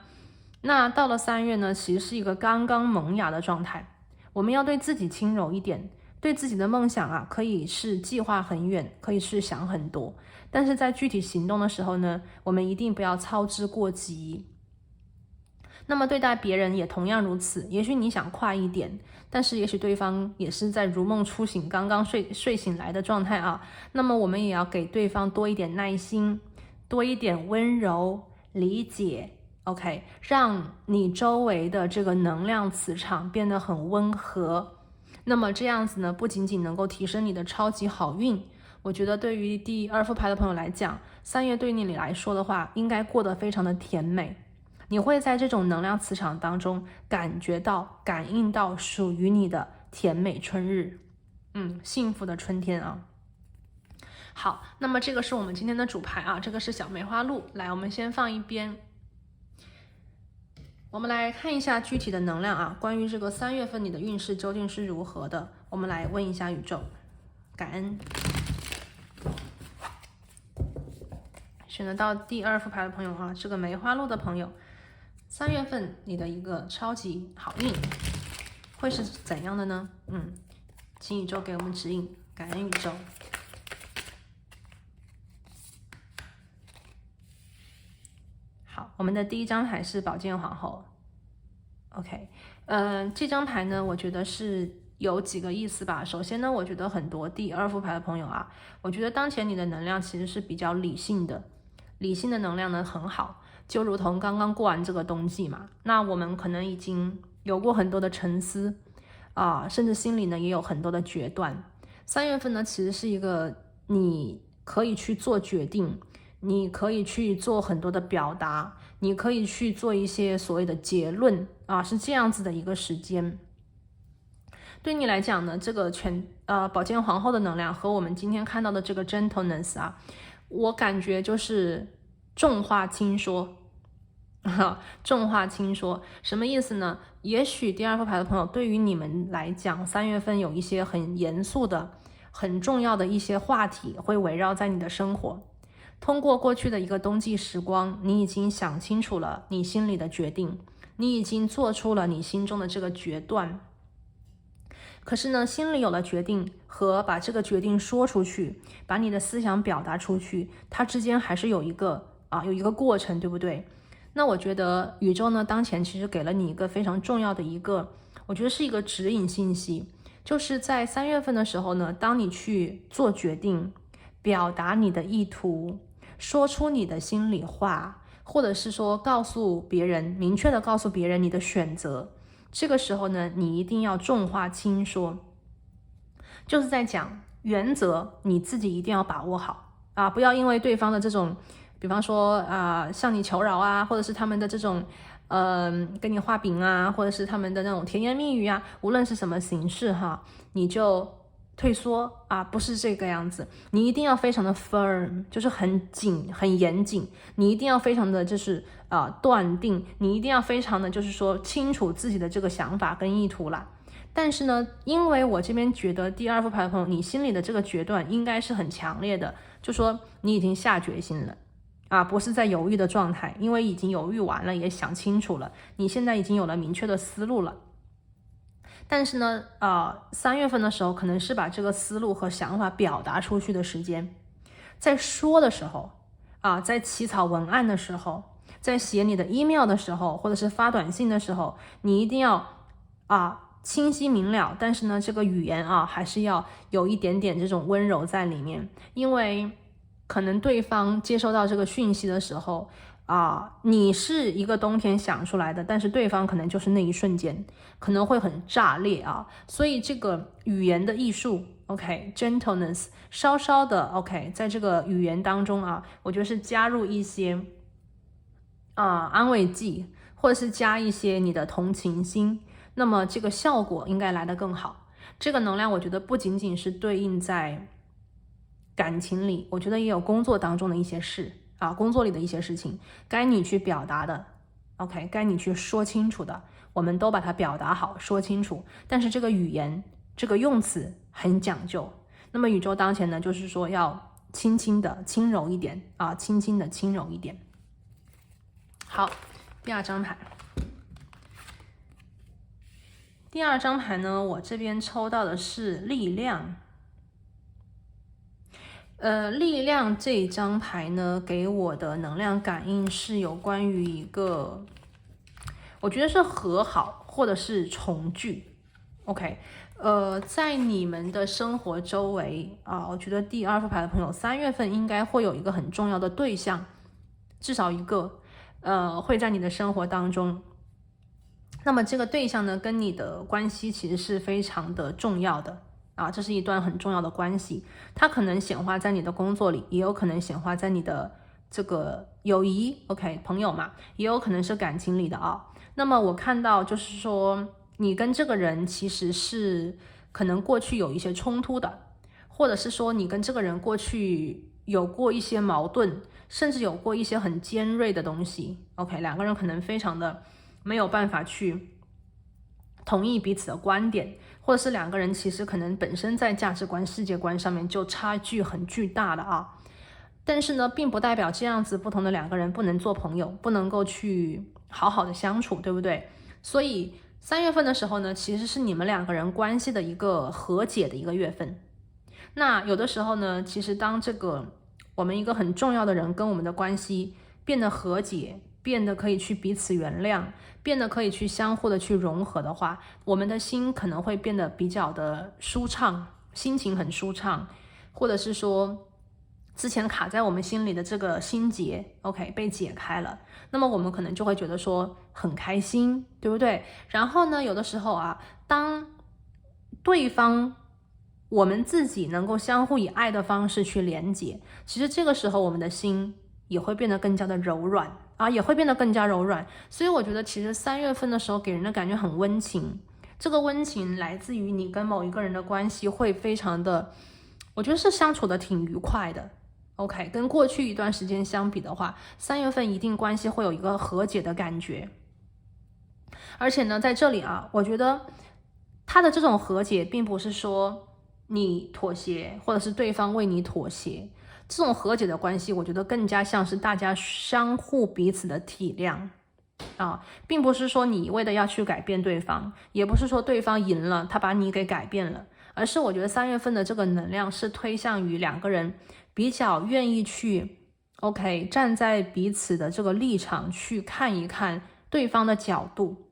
[SPEAKER 1] 那到了3月呢，其实是一个刚刚萌芽的状态，我们要对自己轻柔一点，对自己的梦想啊，可以是计划很远，可以是想很多，但是在具体行动的时候呢，我们一定不要操之过急。那么对待别人也同样如此，也许你想快一点，但是也许对方也是在如梦初醒，刚刚睡醒来的状态啊。那么我们也要给对方多一点耐心，多一点温柔理解。OK， 让你周围的这个能量磁场变得很温和，那么这样子呢，不仅仅能够提升你的超级好运，我觉得对于第2副牌的朋友来讲，3月对你来说的话，应该过得非常的甜美，你会在这种能量磁场当中感觉到、感应到属于你的甜美春日，幸福的春天啊。好，那么这个是我们今天的主牌啊，这个是小梅花鹿，来，我们先放一边。我们来看一下具体的能量啊，关于这个3月份你的运势究竟是如何的？我们来问一下宇宙，感恩。选得到第2副牌的朋友啊，这个梅花鹿的朋友，3月份你的一个超级好运会是怎样的呢？请宇宙给我们指引，感恩宇宙。好，我们的第1张牌是宝剑皇后。OK， 这张牌呢，我觉得是有几个意思吧。首先呢，我觉得很多第2副牌的朋友啊，我觉得当前你的能量其实是比较理性的，理性的能量呢很好，就如同刚刚过完这个冬季嘛，那我们可能已经有过很多的沉思啊，甚至心里呢也有很多的决断。3月份呢，其实是一个你可以去做决定，你可以去做很多的表达，你可以去做一些所谓的结论啊，是这样子的一个时间。对你来讲呢，这个宝剑皇后的能量和我们今天看到的这个 gentleness 啊，我感觉就是重话轻说。重话轻说什么意思呢？也许第2副牌的朋友对于你们来讲，3月份有一些很严肃的、很重要的一些话题会围绕在你的生活。通过过去的一个冬季时光，你已经想清楚了你心里的决定，你已经做出了你心中的这个决断。可是呢，心里有了决定和把这个决定说出去，把你的思想表达出去，它之间还是有一个过程，对不对？那我觉得宇宙呢，当前其实给了你一个非常重要的一个，我觉得是一个指引信息，就是在3月份的时候呢，当你去做决定，表达你的意图，说出你的心里话，或者是说告诉别人，明确的告诉别人你的选择，这个时候呢，你一定要重话轻说，就是在讲原则，你自己一定要把握好啊，不要因为对方的这种，比方说向你求饶啊，或者是他们的这种跟你画饼啊，或者是他们的那种甜言蜜语啊，无论是什么形式哈，你就退缩啊，不是这个样子，你一定要非常的 firm， 就是很紧很严谨，你一定要非常的就是断定，你一定要非常的就是说清楚自己的这个想法跟意图啦。但是呢，因为我这边觉得第2副牌的朋友，你心里的这个决断应该是很强烈的，就说你已经下决心了啊，不是在犹豫的状态，因为已经犹豫完了，也想清楚了，你现在已经有了明确的思路了。但是呢，3月份的时候可能是把这个思路和想法表达出去的时间，在说的时候在起草文案的时候，在写你的 email 的时候，或者是发短信的时候，你一定要清晰明了，但是呢，这个语言啊，还是要有一点点这种温柔在里面，因为可能对方接收到这个讯息的时候你是一个冬天想出来的，但是对方可能就是那一瞬间可能会很炸裂啊，所以这个语言的艺术 ，OK，gentleness，稍稍的 OK，在这个语言当中啊，我觉得是加入一些安慰剂，或者是加一些你的同情心，那么这个效果应该来得更好。这个能量我觉得不仅仅是对应在感情里，我觉得也有工作当中的一些事工作里的一些事情，该你去表达的 OK， 该你去说清楚的，我们都把它表达好说清楚，但是这个语言这个用词很讲究。那么宇宙当前呢，就是说要轻轻的轻柔一点轻轻的轻柔一点。好，第二张牌。第二张牌呢，我这边抽到的是力量。力量这一张牌呢，给我的能量感应是有关于一个，我觉得是和好或者是重聚。OK，在你们的生活周围我觉得第二副牌的朋友，3月份应该会有一个很重要的对象，至少一个，会在你的生活当中。那么这个对象呢，跟你的关系其实是非常的重要的这是一段很重要的关系，它可能显化在你的工作里，也有可能显化在你的这个友谊 OK 朋友嘛，也有可能是感情里的那么我看到就是说，你跟这个人其实是可能过去有一些冲突的，或者是说你跟这个人过去有过一些矛盾，甚至有过一些很尖锐的东西 OK， 两个人可能非常的没有办法去同意彼此的观点，或者是两个人其实可能本身在价值观世界观上面就差距很巨大的但是呢并不代表这样子不同的两个人不能做朋友，不能够去好好的相处，对不对？所以3月份的时候呢，其实是你们两个人关系的一个和解的一个月份。那有的时候呢，其实当这个我们一个很重要的人跟我们的关系变得和解，变得可以去彼此原谅，变得可以去相互的去融合的话，我们的心可能会变得比较的舒畅，心情很舒畅，或者是说之前卡在我们心里的这个心结 OK 被解开了，那么我们可能就会觉得说很开心，对不对？然后呢，有的时候当对方我们自己能够相互以爱的方式去连接，其实这个时候我们的心也会变得更加的柔软也会变得更加柔软。所以我觉得其实3月份的时候给人的感觉很温情，这个温情来自于你跟某一个人的关系会非常的，我觉得是相处的挺愉快的 OK， 跟过去一段时间相比的话，3月份一定关系会有一个和解的感觉。而且呢在这里我觉得他的这种和解并不是说你妥协，或者是对方为你妥协，这种和解的关系我觉得更加像是大家相互彼此的体谅并不是说你为了要去改变对方，也不是说对方赢了他把你给改变了，而是我觉得3月份的这个能量是推向于两个人比较愿意去 OK 站在彼此的这个立场去看一看对方的角度。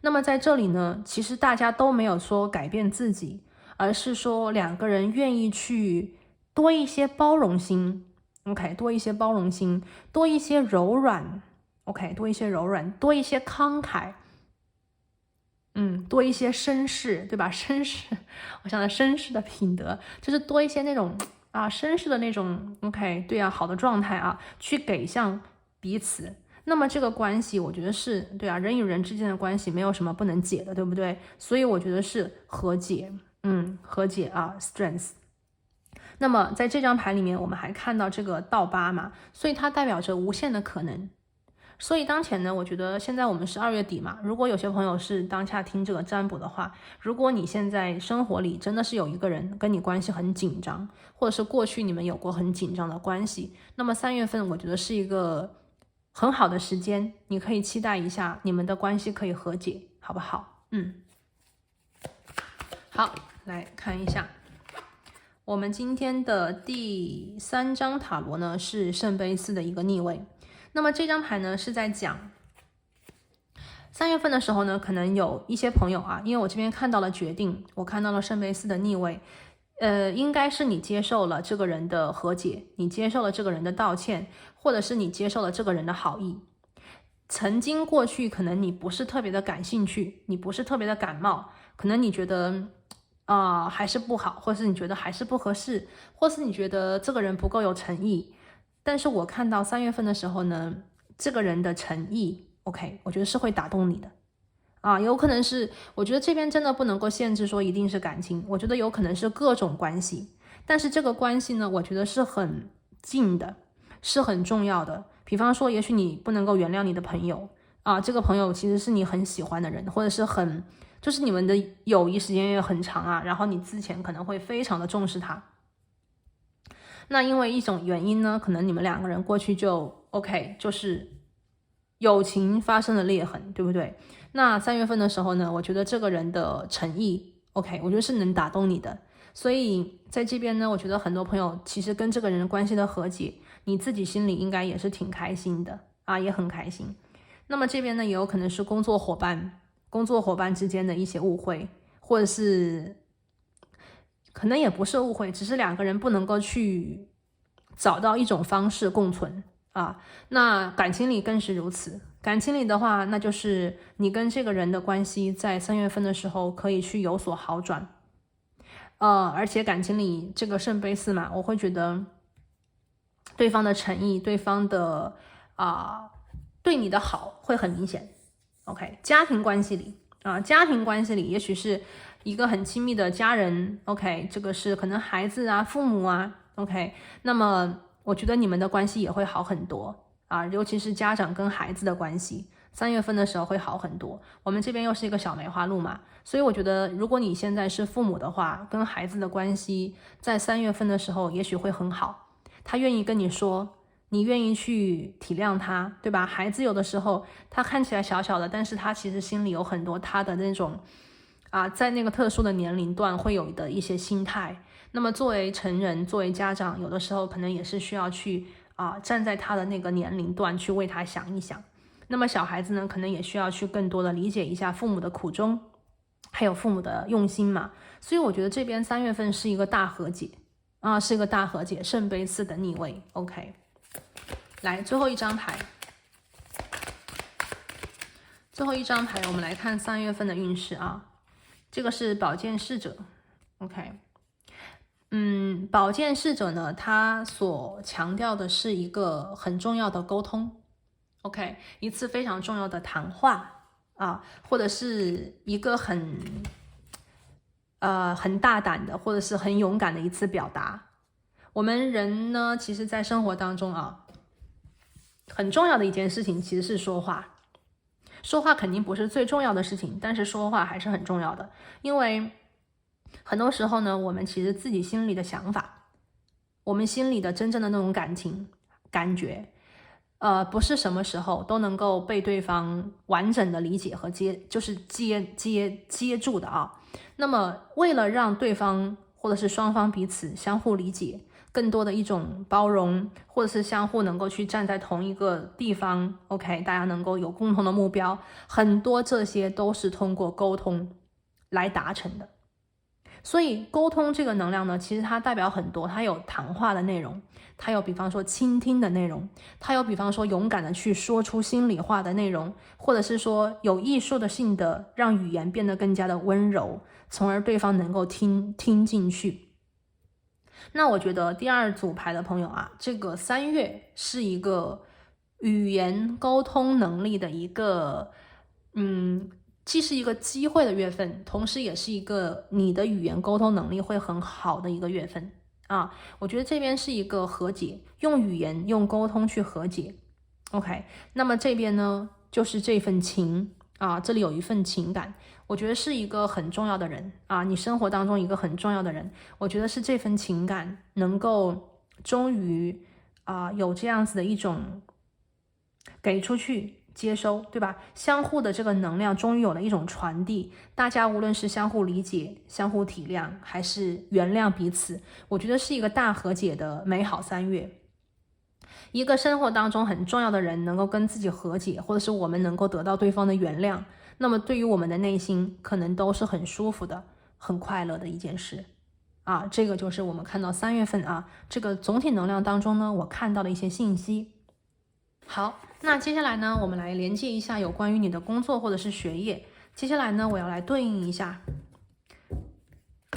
[SPEAKER 1] 那么在这里呢，其实大家都没有说改变自己，而是说两个人愿意去多一些包容心 OK， 多一些包容心，多一些柔软 OK， 多一些柔软，多一些慷慨多一些绅士，对吧？绅士，我想的绅士的品德就是多一些那种绅士的那种 OK， 对好的状态去给向彼此。那么这个关系我觉得是对人与人之间的关系没有什么不能解的，对不对？所以我觉得是和解和解strength。那么在这张牌里面我们还看到这个倒8嘛，所以它代表着无限的可能。所以当前呢，我觉得现在我们是2月底嘛，如果有些朋友是当下听这个占卜的话，如果你现在生活里真的是有一个人跟你关系很紧张，或者是过去你们有过很紧张的关系，那么3月份我觉得是一个很好的时间，你可以期待一下你们的关系可以和解，好不好？好，来看一下我们今天的第3张塔罗呢，是圣杯4的一个逆位。那么这张牌呢是在讲3月份的时候呢，可能有一些朋友啊，因为我这边看到了决定，我看到了圣杯4的逆位，应该是你接受了这个人的和解，你接受了这个人的道歉，或者是你接受了这个人的好意。曾经过去可能你不是特别的感兴趣，你不是特别的感冒，可能你觉得还是不好，或是你觉得还是不合适，或是你觉得这个人不够有诚意。但是我看到3月份的时候呢，这个人的诚意 OK， 我觉得是会打动你的有可能是，我觉得这边真的不能够限制说一定是感情，我觉得有可能是各种关系，但是这个关系呢，我觉得是很近的，是很重要的。比方说，也许你不能够原谅你的朋友这个朋友其实是你很喜欢的人，或者是就是你们的友谊时间也很长然后你之前可能会非常的重视他。那因为一种原因呢，可能你们2个人过去就 OK， 就是友情发生了裂痕，对不对？那3月份的时候呢，我觉得这个人的诚意 OK， 我觉得是能打动你的。所以在这边呢，我觉得很多朋友其实跟这个人关系的和解，你自己心里应该也是挺开心的也很开心。那么这边呢，也有可能是工作伙伴之间的一些误会，或者是可能也不是误会，只是2个人不能够去找到一种方式共存那感情里更是如此。感情里的话，那就是你跟这个人的关系在3月份的时候可以去有所好转而且感情里这个圣杯4嘛，我会觉得对方的诚意，对方的对你的好会很明显。OK， 家庭关系里也许是一个很亲密的家人 OK， 这个是可能孩子父母OK， 那么我觉得你们的关系也会好很多尤其是家长跟孩子的关系，3月份的时候会好很多。我们这边又是一个小梅花鹿嘛，所以我觉得如果你现在是父母的话，跟孩子的关系在3月份的时候也许会很好，他愿意跟你说，你愿意去体谅他，对吧？孩子有的时候他看起来小小的，但是他其实心里有很多他的那种在那个特殊的年龄段会有的一些心态。那么作为成人，作为家长，有的时候可能也是需要去站在他的那个年龄段去为他想一想。那么小孩子呢，可能也需要去更多的理解一下父母的苦衷，还有父母的用心嘛。所以我觉得这边3月份是一个大和解是一个大和解，圣杯4的逆位 OK。 来最后一张牌，我们来看3月份的运势这个是宝剑侍者 OK。宝剑侍者呢，他所强调的是一个很重要的沟通 OK， 一次非常重要的谈话或者是一个很大胆的，或者是很勇敢的一次表达。我们人呢，其实在生活当中很重要的一件事情其实是说话。说话肯定不是最重要的事情，但是说话还是很重要的。因为很多时候呢，我们其实自己心里的想法，我们心里的真正的那种感觉不是什么时候都能够被对方完整的理解和接住的那么为了让对方或者是双方彼此相互理解，更多的一种包容，或者是相互能够去站在同一个地方 OK， 大家能够有共同的目标，很多这些都是通过沟通来达成的。所以沟通这个能量呢，其实它代表很多，它有谈话的内容，它有比方说倾听的内容，它有比方说勇敢的去说出心里话的内容，或者是说有艺术的性的让语言变得更加的温柔，从而对方能够听进去。那我觉得第2组牌的朋友这个3月是一个语言沟通能力的一个既是一个机会的月份，同时也是一个你的语言沟通能力会很好的一个月份我觉得这边是一个和解，用语言用沟通去和解 OK。 那么这边呢，就是这份情这里有一份情感，我觉得是一个很重要的人你生活当中一个很重要的人，我觉得是这份情感能够终于有这样子的一种给出去接收，对吧？相互的这个能量终于有了一种传递，大家无论是相互理解、相互体谅，还是原谅彼此，我觉得是一个大和解的美好3月。一个生活当中很重要的人能够跟自己和解，或者是我们能够得到对方的原谅，那么对于我们的内心可能都是很舒服的、很快乐的一件事啊。这个就是我们看到3月份啊这个总体能量当中呢，我看到的一些信息。好，那接下来呢，我们来连接一下有关于你的工作或者是学业。接下来呢，我要来对应一下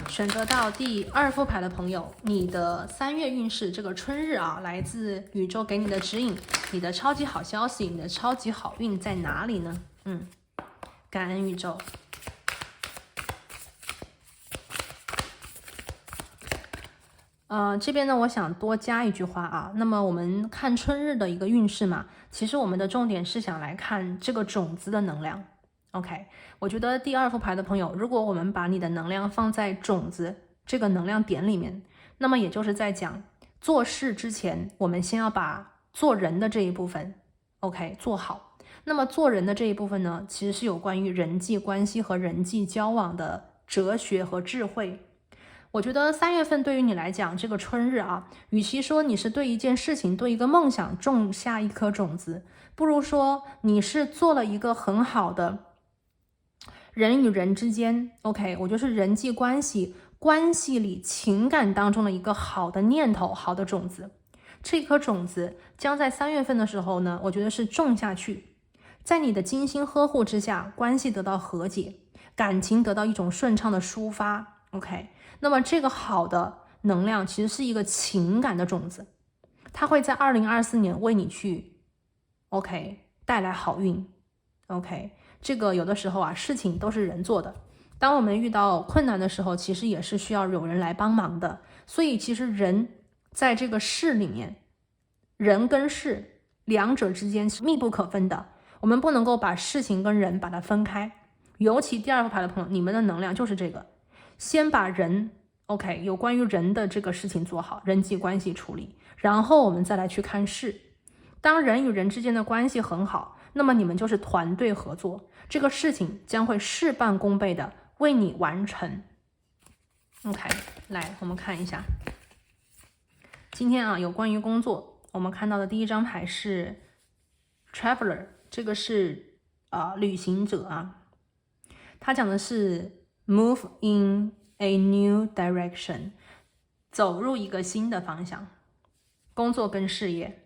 [SPEAKER 1] 选择到第2副牌的朋友，你的3月运势，这个春日啊，来自宇宙给你的指引，你的超级好消息，你的超级好运在哪里呢？感恩宇宙。这边呢，我想多加一句话啊。那么我们看春日的一个运势嘛，其实我们的重点是想来看这个种子的能量。OK， 我觉得第2副牌的朋友，如果我们把你的能量放在种子这个能量点里面，那么也就是在讲做事之前，我们先要把做人的这一部分 OK 做好。那么做人的这一部分呢，其实是有关于人际关系和人际交往的哲学和智慧。我觉得3月份对于你来讲，这个春日啊，与其说你是对一件事情、对一个梦想种下一颗种子，不如说你是做了一个很好的人与人之间 OK， 我就是人际关系里情感当中的一个好的念头、好的种子。这颗种子将在3月份的时候呢，我觉得是种下去，在你的精心呵护之下，关系得到和解，感情得到一种顺畅的抒发 OK。那么这个好的能量其实是一个情感的种子，它会在2024年为你去 OK 带来好运 OK。 这个有的时候啊，事情都是人做的，当我们遇到困难的时候，其实也是需要有人来帮忙的。所以其实人在这个事里面，人跟事两者之间是密不可分的，我们不能够把事情跟人把它分开。尤其第2副牌的朋友，你们的能量就是这个，先把人 OK 有关于人的这个事情做好，人际关系处理，然后我们再来去看事。当人与人之间的关系很好，那么你们就是团队合作，这个事情将会事半功倍的为你完成 OK。 来我们看一下今天啊，有关于工作，我们看到的第1张牌是 Traveler， 这个是旅行者啊，它讲的是 move in a new direction， 走入一个新的方向，工作跟事业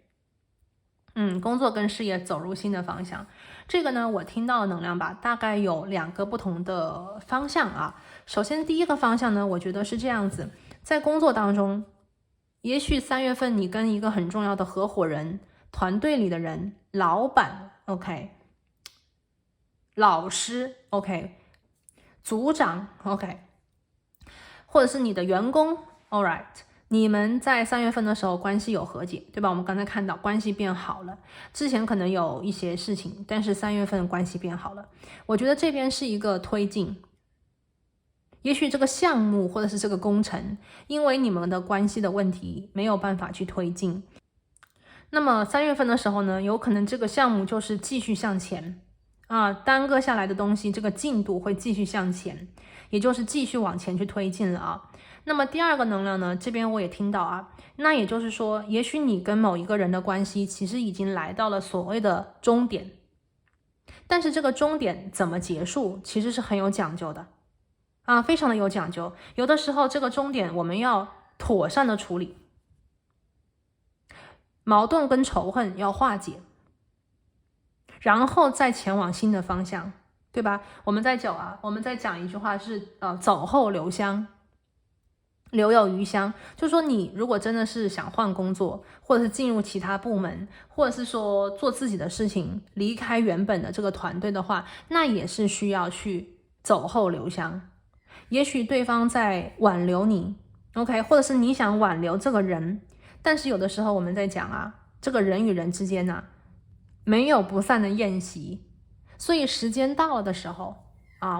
[SPEAKER 1] 工作跟事业走入新的方向。这个呢，我听到的能量吧，大概有2个不同的方向啊。首先第一个方向呢，我觉得是这样子，在工作当中，也许3月份你跟一个很重要的合伙人、团队里的人、老板 OK、老师 OK、组长 OK， 或者是你的员工 Alright，你们在3月份的时候关系有和解，对吧？我们刚才看到关系变好了，之前可能有一些事情，但是3月份关系变好了。我觉得这边是一个推进，也许这个项目或者是这个工程，因为你们的关系的问题没有办法去推进，那么3月份的时候呢，有可能这个项目就是继续向前耽搁下来的东西，这个进度会继续向前，也就是继续往前去推进了啊。那么第2个能量呢，这边我也听到啊，那也就是说，也许你跟某一个人的关系其实已经来到了所谓的终点，但是这个终点怎么结束，其实是很有讲究的非常的有讲究。有的时候这个终点我们要妥善的处理，矛盾跟仇恨要化解，然后再前往新的方向，对吧？我们在讲一句话是走后留香，留有余香，就是说你如果真的是想换工作，或者是进入其他部门，或者是说做自己的事情，离开原本的这个团队的话，那也是需要去走后留香。也许对方在挽留你 OK， 或者是你想挽留这个人，但是有的时候我们在讲这个人与人之间没有不散的宴席，所以时间到了的时候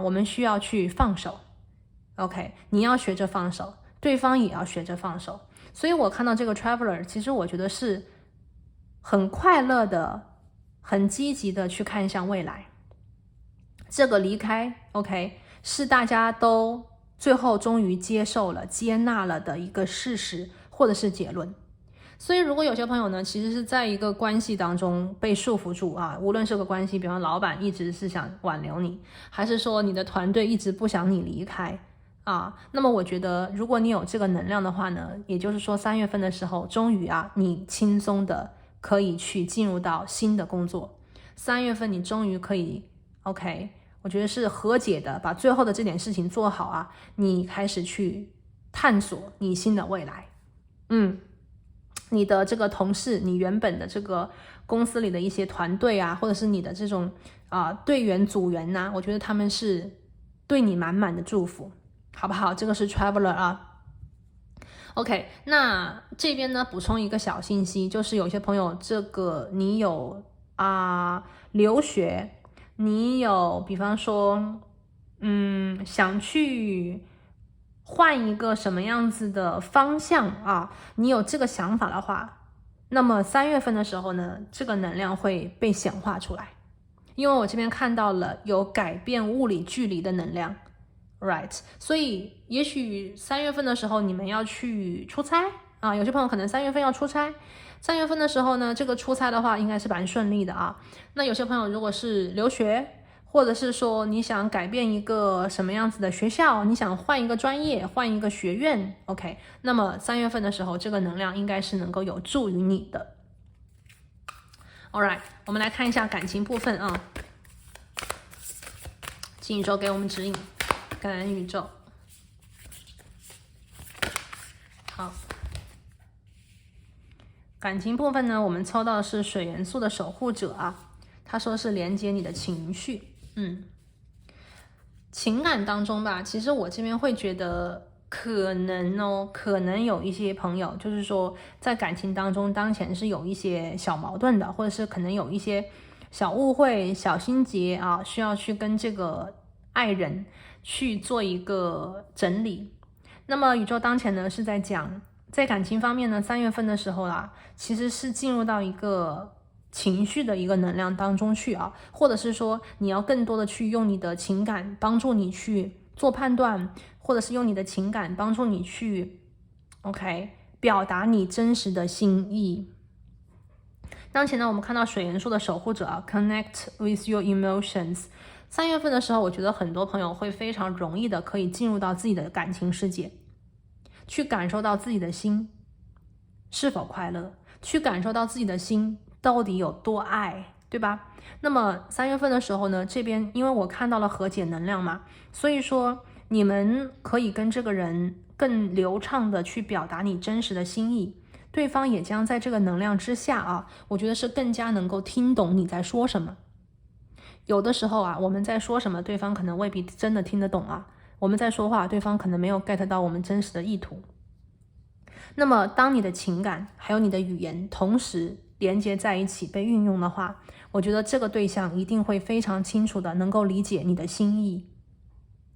[SPEAKER 1] 我们需要去放手 OK， 你要学着放手，对方也要学着放手。所以我看到这个 Traveler， 其实我觉得是很快乐的，很积极的去看向未来。这个离开 OK， 是大家都最后终于接受了、接纳了的一个事实或者是结论。所以如果有些朋友呢，其实是在一个关系当中被束缚住啊，无论是个关系，比方老板一直是想挽留你，还是说你的团队一直不想你离开啊，那么我觉得如果你有这个能量的话呢，也就是说3月份的时候，终于啊，你轻松的可以去进入到新的工作，3月份你终于可以 OK， 我觉得是和解的，把最后的这点事情做好啊，你开始去探索你新的未来。你的这个同事，你原本的这个公司里的一些团队啊，或者是你的这种队员组员呐，我觉得他们是对你满满的祝福，好不好？这个是 Traveler 啊。OK， 那这边呢补充一个小信息，就是有些朋友这个你有留学，你有比方说想去换一个什么样子的方向啊，你有这个想法的话，那么3月份的时候呢，这个能量会被显化出来，因为我这边看到了有改变物理距离的能量 right， 所以也许3月份的时候你们要去出差啊，有些朋友可能3月份要出差，3月份的时候呢，这个出差的话应该是蛮顺利的啊。那有些朋友如果是留学，或者是说你想改变一个什么样子的学校，你想换一个专业，换一个学院 OK， 那么3月份的时候这个能量应该是能够有助于你的。 Alright， 我们来看一下感情部分啊，请宇宙给我们指引，感恩宇宙。好，感情部分呢，我们抽到的是水元素的守护者啊，他说是连接你的情绪。情感当中吧，其实我这边会觉得可能有一些朋友，就是说在感情当中当前是有一些小矛盾的，或者是可能有一些小误会、小心结啊，需要去跟这个爱人去做一个整理。那么宇宙当前呢是在讲，在感情方面呢，3月份的时候啦，其实是进入到一个情绪的一个能量当中去啊，或者是说你要更多的去用你的情感帮助你去做判断，或者是用你的情感帮助你去 OK 表达你真实的心意。当前呢，我们看到水元素的守护者啊 ，Connect with your emotions。3月份的时候，我觉得很多朋友会非常容易的可以进入到自己的感情世界，去感受到自己的心是否快乐，去感受到自己的心到底有多爱，对吧？那么3月份的时候呢，这边因为我看到了和解能量嘛，所以说你们可以跟这个人更流畅的去表达你真实的心意，对方也将在这个能量之下啊，我觉得是更加能够听懂你在说什么。有的时候啊，我们在说什么，对方可能未必真的听得懂啊，我们在说话，对方可能没有 get 到我们真实的意图。那么当你的情感还有你的语言同时连接在一起被运用的话，我觉得这个对象一定会非常清楚的能够理解你的心意。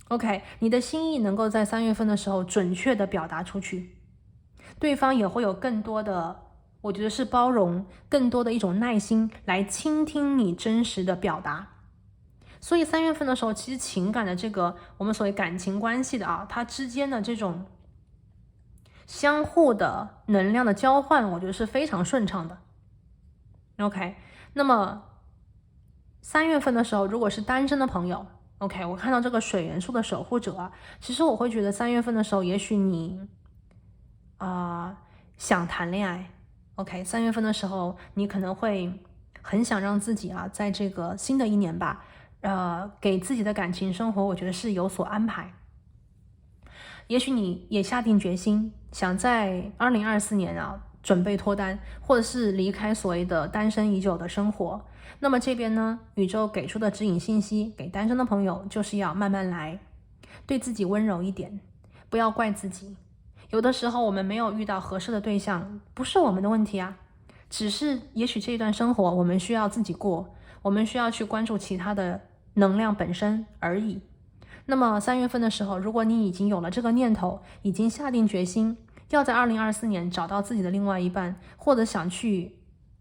[SPEAKER 1] OK， 你的心意能够在3月份的时候准确的表达出去，对方也会有更多的，我觉得是包容，更多的一种耐心来倾听你真实的表达。所以3月份的时候，其实情感的这个我们所谓感情关系的啊，它之间的这种相互的能量的交换，我觉得是非常顺畅的。OK， 那么3月份的时候，如果是单身的朋友 OK， 我看到这个水元素的守护者啊，其实我会觉得3月份的时候，也许你想谈恋爱 OK， 3月份的时候你可能会很想让自己啊，在这个新的一年吧给自己的感情生活，我觉得是有所安排。也许你也下定决心想在2024年啊准备脱单，或者是离开所谓的单身已久的生活。那么这边呢，宇宙给出的指引信息给单身的朋友，就是要慢慢来，对自己温柔一点，不要怪自己。有的时候我们没有遇到合适的对象，不是我们的问题啊，只是也许这一段生活我们需要自己过，我们需要去关注其他的能量本身而已。那么3月份的时候，如果你已经有了这个念头，已经下定决心要在2024年找到自己的另外一半，或者想去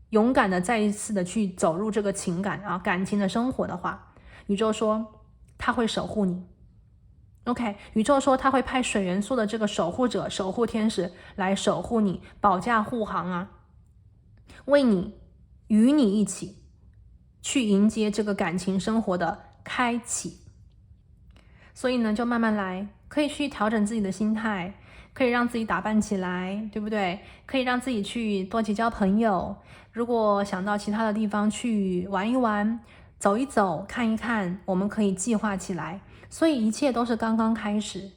[SPEAKER 1] 勇敢的再一次的去走入这个情感感情的生活的话，宇宙说他会守护你 OK， 宇宙说他会派水元素的这个守护者、守护天使来守护你，保驾护航啊，为你与你一起去迎接这个感情生活的开启。所以呢，就慢慢来，可以去调整自己的心态，可以让自己打扮起来，对不对？可以让自己去多结交朋友。如果想到其他的地方去玩一玩、走一走、看一看，我们可以计划起来。所以一切都是刚刚开始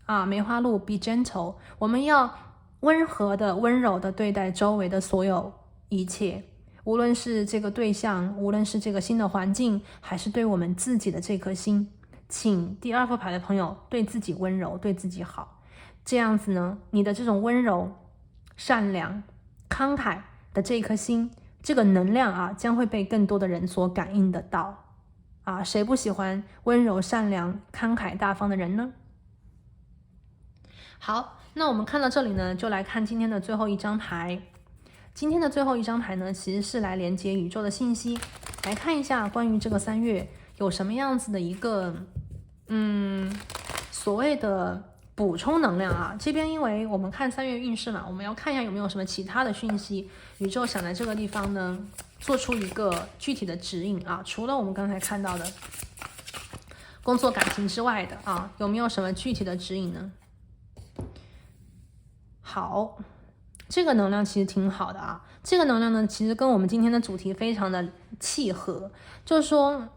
[SPEAKER 1] 啊！梅花鹿 be gentle， 我们要温和的、温柔的对待周围的所有一切，无论是这个对象，无论是这个新的环境，还是对我们自己的这颗心。请第二副牌的朋友对自己温柔，对自己好，这样子呢，你的这种温柔、善良、慷慨的这颗心，这个能量啊，将会被更多的人所感应得到。啊，谁不喜欢温柔、善良、慷慨大方的人呢？好，那我们看到这里呢，就来看今天的最后一张牌。今天的最后一张牌呢，其实是来连接宇宙的信息，来看一下关于这个3月有什么样子的一个所谓的补充能量啊。这边因为我们看3月运势嘛，我们要看一下有没有什么其他的讯息，宇宙想在这个地方呢做出一个具体的指引啊，除了我们刚才看到的工作感情之外的啊，有没有什么具体的指引呢？好，这个能量其实挺好的啊。这个能量呢，其实跟我们今天的主题非常的契合，就是说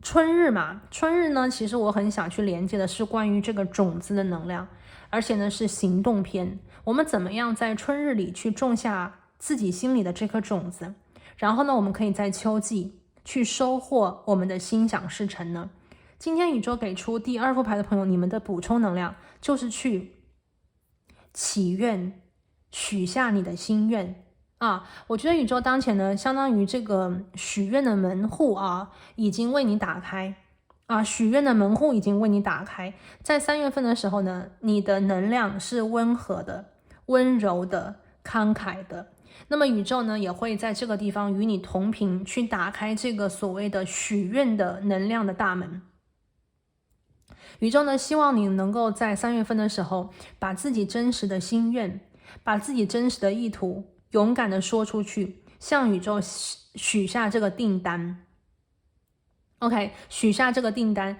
[SPEAKER 1] 春日嘛，春日呢，其实我很想去连接的是关于这个种子的能量，而且呢是行动篇。我们怎么样在春日里去种下自己心里的这颗种子，然后呢，我们可以在秋季去收获我们的心想事成呢？今天宇宙给出第2副牌的朋友，你们的补充能量就是去祈愿，许下你的心愿啊！我觉得宇宙当前呢，相当于这个许愿的门户啊，已经为你打开啊，许愿的门户已经为你打开。在3月份的时候呢，你的能量是温和的、温柔的、慷慨的。那么宇宙呢，也会在这个地方与你同频，去打开这个所谓的许愿的能量的大门。宇宙呢，希望你能够在3月份的时候，把自己真实的心愿，把自己真实的意图，勇敢的说出去，向宇宙许下这个订单。OK， 许下这个订单，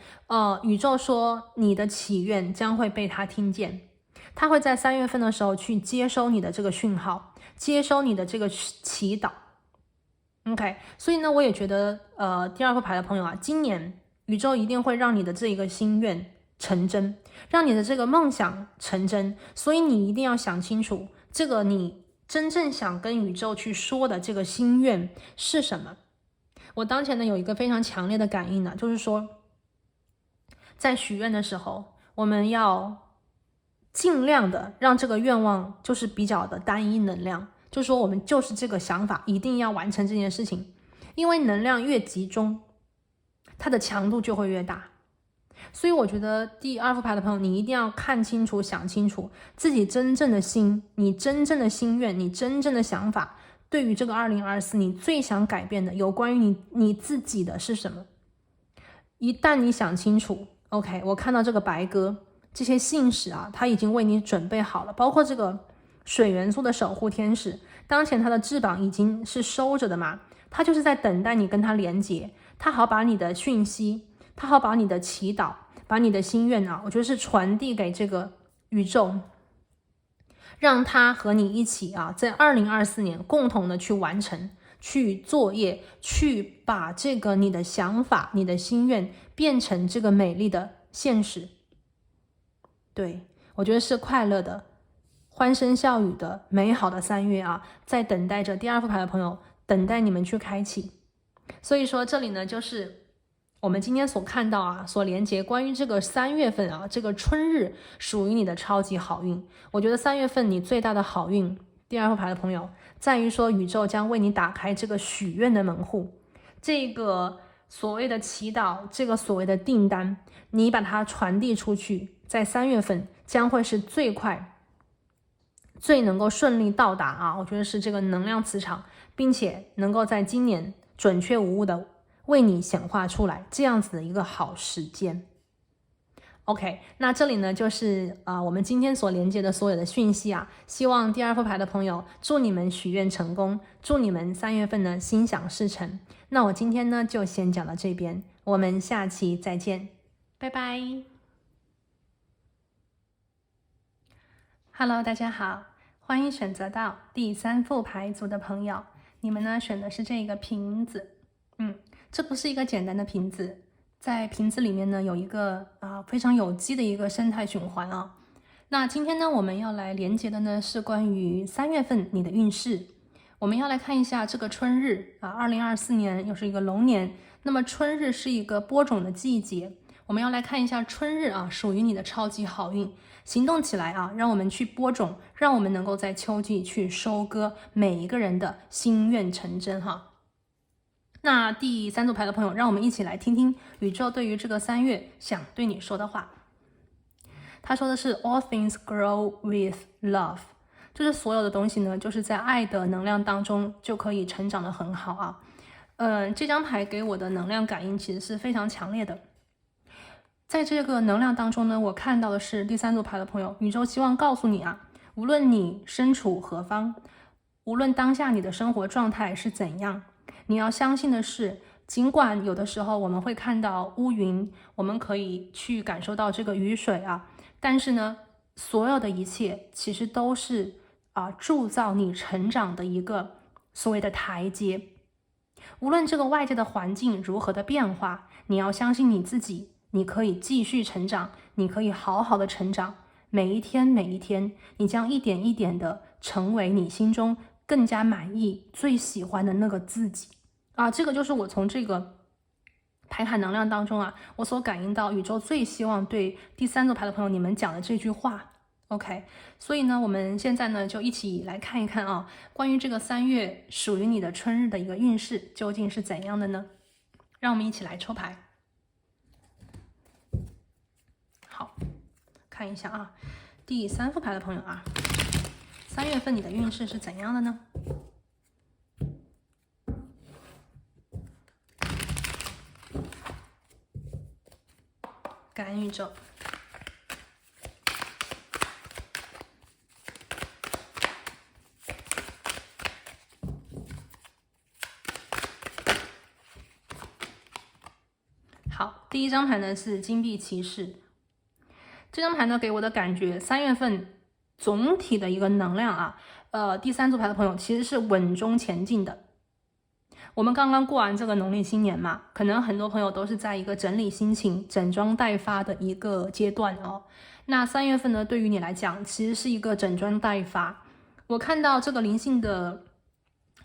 [SPEAKER 1] 宇宙说你的祈愿将会被他听见，他会在3月份的时候去接收你的这个讯号，接收你的这个祈祷。OK， 所以呢，我也觉得，第2副牌的朋友啊，今年宇宙一定会让你的这一个心愿成真，让你的这个梦想成真，所以你一定要想清楚，这个你真正想跟宇宙去说的这个心愿是什么。我当前呢有一个非常强烈的感应呢，就是说，在许愿的时候，我们要尽量的让这个愿望就是比较的单一能量，就是说我们就是这个想法一定要完成这件事情，因为能量越集中，它的强度就会越大。所以我觉得第2副牌的朋友，你一定要看清楚、想清楚自己真正的心，你真正的心愿，你真正的想法，对于这个2024你最想改变的有关于你自己的是什么。一旦你想清楚 OK， 我看到这个白鸽这些信使啊，他已经为你准备好了，包括这个水元素的守护天使，当前他的翅膀已经是收着的嘛，他就是在等待你跟他连接，他好把你的讯息，他好把你的祈祷，把你的心愿啊，我觉得是传递给这个宇宙，让他和你一起啊，在2024年共同的去完成，去作业，去把这个你的想法，你的心愿变成这个美丽的现实。对，我觉得是快乐的、欢声笑语的、美好的3月啊，在等待着第2副牌的朋友，等待你们去开启。所以说这里呢，就是我们今天所看到啊，所连接关于这个3月份啊，这个春日属于你的超级好运。我觉得3月份你最大的好运，第2副牌的朋友，在于说宇宙将为你打开这个许愿的门户，这个所谓的祈祷，这个所谓的订单，你把它传递出去，在3月份将会是最快、最能够顺利到达啊！我觉得是这个能量磁场，并且能够在今年准确无误的为你显化出来这样子的一个好时间。OK， 那这里呢就是我们今天所连接的所有的讯息啊，希望第二副牌的朋友，祝你们许愿成功，祝你们3月份呢心想事成。那我今天呢就先讲到这边，我们下期再见，拜拜。Hello， 大家好，欢迎选择到第3副牌组的朋友，你们呢选的是这个瓶子，这不是一个简单的瓶子。在瓶子里面呢，有一个非常有机的一个生态循环啊。那今天呢，我们要来连接的呢是关于3月份你的运势。我们要来看一下这个春日2024年又是一个龙年，那么春日是一个播种的季节。我们要来看一下春日属于你的超级好运，行动起来让我们去播种，让我们能够在秋季去收割每一个人的心愿成真哈。那第3组牌的朋友，让我们一起来听听宇宙对于这个3月想对你说的话。他说的是 All things grow with love， 就是所有的东西呢，就是在爱的能量当中就可以成长得很好啊。这张牌给我的能量感应其实是非常强烈的。在这个能量当中呢，我看到的是第3组牌的朋友，宇宙希望告诉你无论你身处何方，无论当下你的生活状态是怎样，你要相信的是，尽管有的时候我们会看到乌云，我们可以去感受到这个雨水但是呢，所有的一切其实都是铸造你成长的一个所谓的台阶。无论这个外界的环境如何的变化，你要相信你自己，你可以继续成长，你可以好好的成长，每一天每一天，你将一点一点的成为你心中更加满意、最喜欢的那个自己这个就是我从这个牌卡能量当中我所感应到宇宙最希望对第3组牌的朋友你们讲的这句话。OK， 所以呢，我们现在呢就一起来看一看关于这个3月属于你的春日的一个运势究竟是怎样的呢？让我们一起来抽牌。好，看一下第3副牌的朋友3月份你的运势是怎样的呢？感恩宇宙。好，第1张牌呢是金币骑士。这张牌呢给我的感觉，3月份总体的一个能量第3组牌的朋友其实是稳中前进的。我们刚刚过完这个农历新年嘛，可能很多朋友都是在一个整理心情、整装待发的一个阶段那3月份呢，对于你来讲，其实是一个整装待发。我看到这个灵性的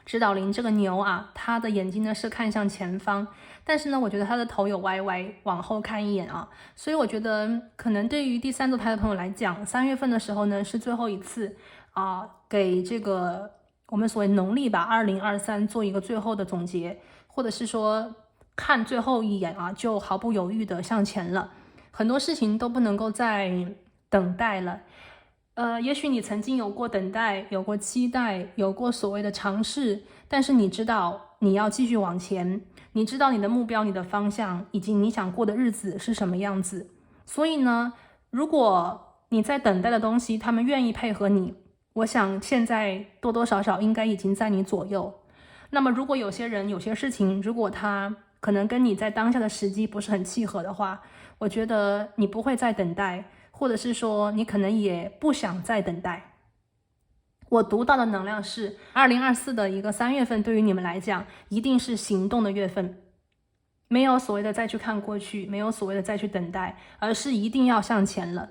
[SPEAKER 1] 指导灵这个牛它的眼睛呢是看向前方，但是呢，我觉得它的头有歪歪往后看一眼所以我觉得可能对于第3组牌的朋友来讲，3月份的时候呢是最后一次给这个我们所谓农历吧2023做一个最后的总结，或者是说看最后一眼就毫不犹豫的向前了，很多事情都不能够再等待了。也许你曾经有过等待，有过期待，有过所谓的尝试，但是你知道你要继续往前，你知道你的目标、你的方向以及你想过的日子是什么样子。所以呢，如果你在等待的东西他们愿意配合你，我想现在多多少少应该已经在你左右。那么如果有些人有些事情，如果他可能跟你在当下的时机不是很契合的话，我觉得你不会再等待，或者是说你可能也不想再等待。我读到的能量是2024的一个3月份，对于你们来讲一定是行动的月份，没有所谓的再去看过去，没有所谓的再去等待，而是一定要向前了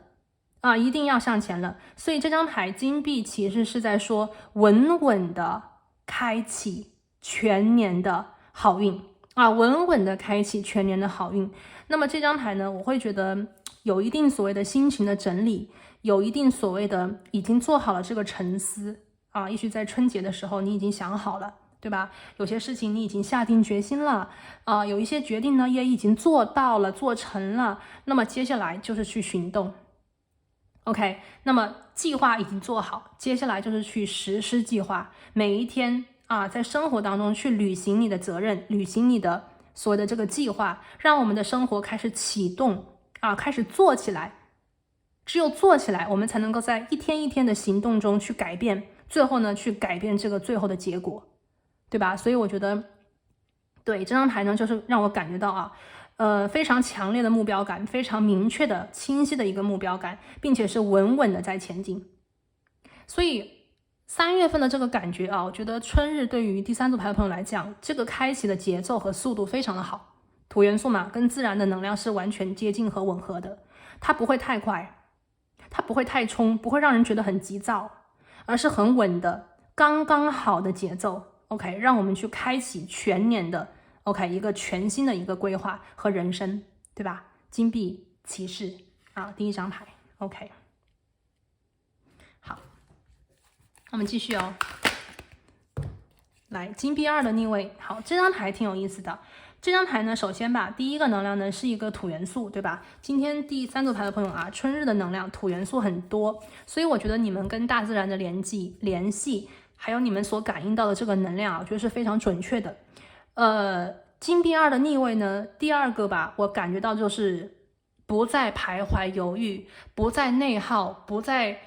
[SPEAKER 1] 一定要向前了。所以这张牌金币骑士是在说稳稳的开启全年的好运稳稳的开启全年的好运。那么这张牌呢，我会觉得有一定所谓的心情的整理，有一定所谓的已经做好了这个沉思也许在春节的时候你已经想好了，对吧？有些事情你已经下定决心了有一些决定呢也已经做到了，做成了，那么接下来就是去行动。OK， 那么计划已经做好，接下来就是去实施计划，每一天在生活当中去履行你的责任，履行你的所谓的这个计划，让我们的生活开始启动啊，开始做起来。只有做起来，我们才能够在一天一天的行动中去改变，最后呢，去改变这个最后的结果，对吧？所以我觉得，对这张牌呢，就是让我感觉到啊，非常强烈的目标感，非常明确的、清晰的一个目标感，并且是稳稳的在前进。所以3月份的这个感觉啊，我觉得春日对于第3组牌的朋友来讲，这个开启的节奏和速度非常的好。土元素嘛，跟自然的能量是完全接近和吻合的，它不会太快。它不会太冲，不会让人觉得很急躁，而是很稳的，刚刚好的节奏。OK， 让我们去开启全年的 OK 一个全新的一个规划和人生，对吧？金币骑士啊，第一张牌。OK， 好，我们继续哦。来，金币2的逆位，好，这张牌挺有意思的。这张牌呢，首先吧，第一个能量呢是一个土元素，对吧？今天第3组牌的朋友啊，春日的能量土元素很多，所以我觉得你们跟大自然的联系，还有你们所感应到的这个能量啊，我觉得是非常准确的。金币2的逆位呢，第二个吧，我感觉到就是不再徘徊犹豫，不再内耗，不再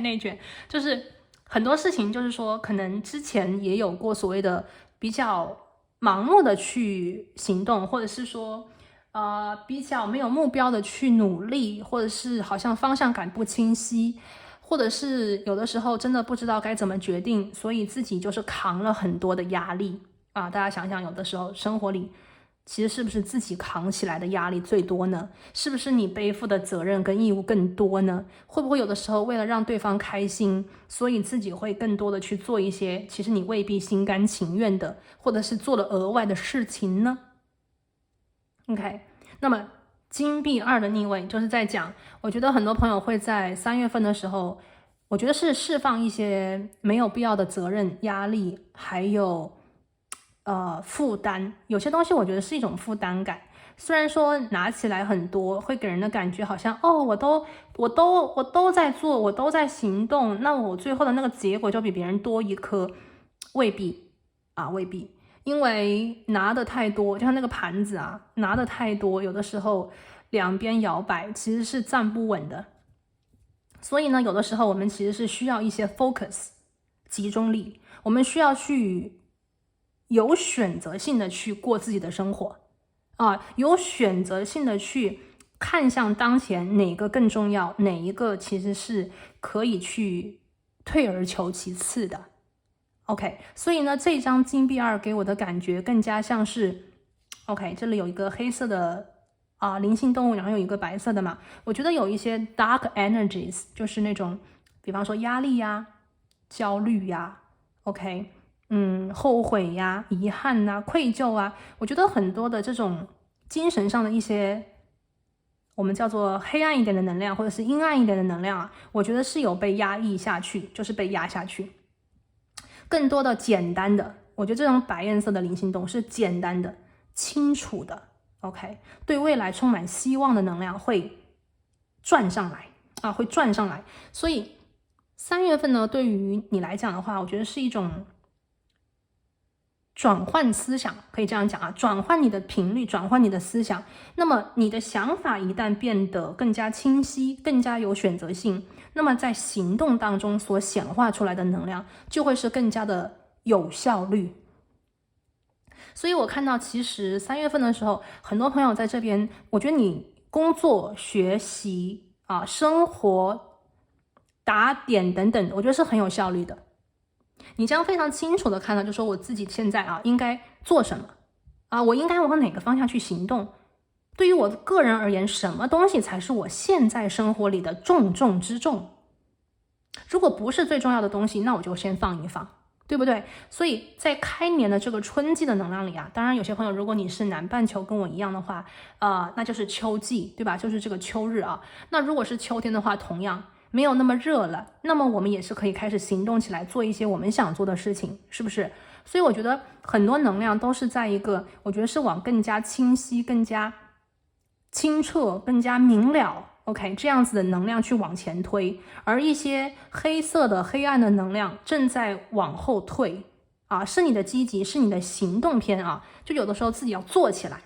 [SPEAKER 1] 内卷，就是很多事情，就是说可能之前也有过所谓的比较盲目的去行动，或者是说比较没有目标的去努力，或者是好像方向感不清晰，或者是有的时候真的不知道该怎么决定，所以自己就是扛了很多的压力啊。大家想想，有的时候生活里其实是不是自己扛起来的压力最多呢？是不是你背负的责任跟义务更多呢？会不会有的时候为了让对方开心，所以自己会更多的去做一些其实你未必心甘情愿的，或者是做了额外的事情呢？ OK， 那么金币2的逆位就是在讲，我觉得很多朋友会在3月份的时候，我觉得是释放一些没有必要的责任、压力，还有负担。有些东西我觉得是一种负担感，虽然说拿起来很多，会给人的感觉好像我都在做，我都在行动，那我最后的那个结果就比别人多一颗，未必啊，未必。因为拿的太多，就像那个盘子啊，拿的太多，有的时候两边摇摆其实是站不稳的。所以呢，有的时候我们其实是需要一些 focus 集中力，我们需要去有选择性的去过自己的生活啊，有选择性的去看向当前哪个更重要，哪一个其实是可以去退而求其次的。OK， 所以呢，这张金币2给我的感觉更加像是 OK， 这里有一个黑色的灵性动物，然后有一个白色的嘛，我觉得有一些 dark energies， 就是那种比方说压力呀、焦虑呀 OK， 后悔呀、遗憾呐、愧疚啊，我觉得很多的这种精神上的一些我们叫做黑暗一点的能量，或者是阴暗一点的能量啊，我觉得是有被压抑下去，就是被压下去。更多的简单的，我觉得这种白颜色的灵性动物是简单的、清楚的 OK， 对未来充满希望的能量会转上来啊，会转上来。所以3月份呢，对于你来讲的话，我觉得是一种转换思想，可以这样讲啊，转换你的频率，转换你的思想。那么你的想法一旦变得更加清晰，更加有选择性，那么在行动当中所显化出来的能量就会是更加的有效率。所以我看到其实3月份的时候，很多朋友在这边，我觉得你工作、学习生活、打点等等，我觉得是很有效率的。你将非常清楚的看到，就说我自己现在应该做什么我应该往哪个方向去行动。对于我个人而言，什么东西才是我现在生活里的重中之重？如果不是最重要的东西，那我就先放一放，对不对？所以在开年的这个春季的能量里当然有些朋友，如果你是南半球跟我一样的话那就是秋季，对吧？就是这个秋日那如果是秋天的话，同样没有那么热了，那么我们也是可以开始行动起来，做一些我们想做的事情，是不是？所以我觉得很多能量都是在一个，我觉得是往更加清晰、更加清澈、更加明了 OK 这样子的能量去往前推，而一些黑色的黑暗的能量正在往后退是你的积极，是你的行动篇就有的时候自己要做起来。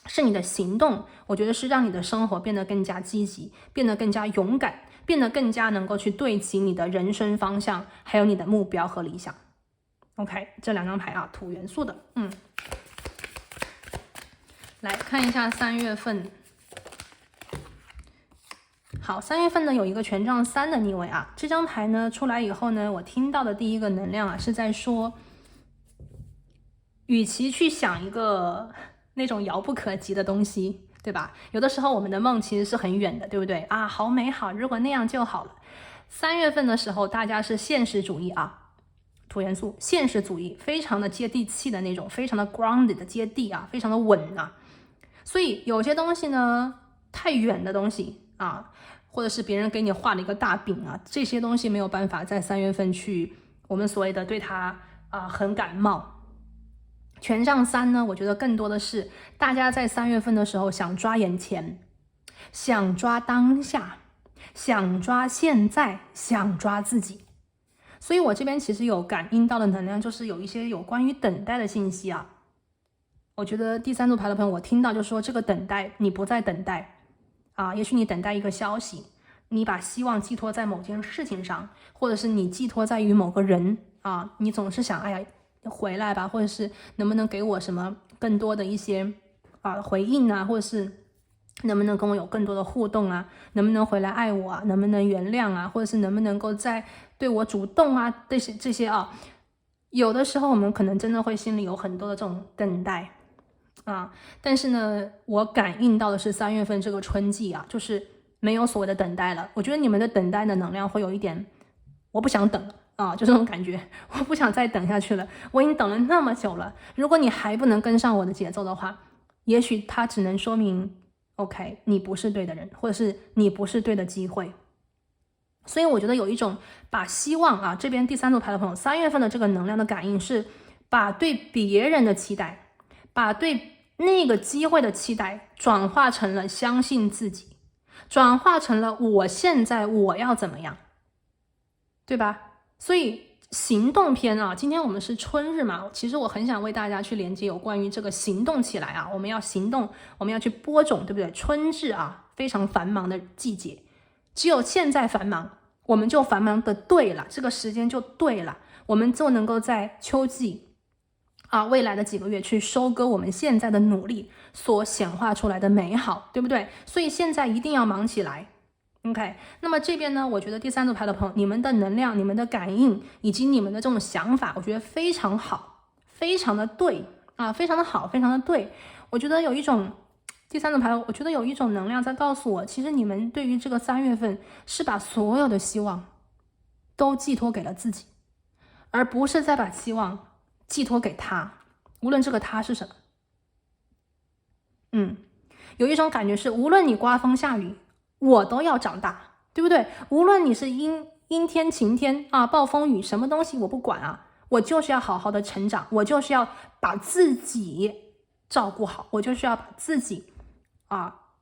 [SPEAKER 1] 是你的行动，我觉得是让你的生活变得更加积极，变得更加勇敢，变得更加能够去对齐你的人生方向，还有你的目标和理想。OK， 这2张牌啊，土元素的，来看一下3月份。好，3月份呢有一个权杖3的逆位啊，这张牌呢出来以后呢，我听到的第一个能量啊是在说，与其去想一个那种遥不可及的东西，对吧？有的时候我们的梦其实是很远的，对不对啊？好美好，如果那样就好了。3月份的时候，大家是现实主义啊，土元素，现实主义，非常的接地气的那种，非常的 grounded 的接地啊，非常的稳啊。所以有些东西呢，太远的东西啊，或者是别人给你画了一个大饼啊，这些东西没有办法在3月份去我们所谓的对它很感冒。权杖3呢，我觉得更多的是大家在3月份的时候想抓眼前，想抓当下，想抓现在，想抓自己。所以我这边其实有感应到的能量，就是有一些有关于等待的信息啊。我觉得第3组牌的朋友，我听到就说这个等待，你不再等待啊，也许你等待一个消息，你把希望寄托在某件事情上，或者是你寄托在于某个人啊，你总是想，哎呀，回来吧，或者是能不能给我什么更多的一些回应啊，或者是能不能跟我有更多的互动啊，能不能回来爱我啊，能不能原谅啊，或者是能不能够再对我主动啊，这些啊，有的时候我们可能真的会心里有很多的这种等待啊，但是呢，我感应到的是3月份这个春季啊，就是没有所谓的等待了。我觉得你们的等待的能量会有一点，我不想等了啊，就这种感觉，我不想再等下去了。我已经等了那么久了，如果你还不能跟上我的节奏的话，也许它只能说明 OK， 你不是对的人，或者是你不是对的机会。所以我觉得有一种把希望啊，这边第3组牌的朋友，3月份的这个能量的感应是把对别人的期待，把对那个机会的期待转化成了相信自己，转化成了我现在我要怎么样，对吧？所以行动篇啊，今天我们是春日嘛，其实我很想为大家去连接有关于这个行动起来啊，我们要行动，我们要去播种，对不对？春至啊，非常繁忙的季节，只有现在繁忙，我们就繁忙的对了，这个时间就对了，我们就能够在秋季未来的几个月去收割我们现在的努力所显化出来的美好，对不对？所以现在一定要忙起来。OK， 那么这边呢，我觉得第3组牌的朋友，你们的能量、你们的感应以及你们的这种想法，我觉得非常好，非常的对啊，非常的好，非常的对。我觉得有一种第3组牌，我觉得有一种能量在告诉我，其实你们对于这个3月份是把所有的希望都寄托给了自己，而不是再把希望寄托给他，无论这个他是什么。有一种感觉是，无论你刮风下雨，我都要长大，对不对？无论你是阴天晴天啊，暴风雨，什么东西我不管啊，我就是要好好的成长，我就是要把自己照顾好，我就是要把自己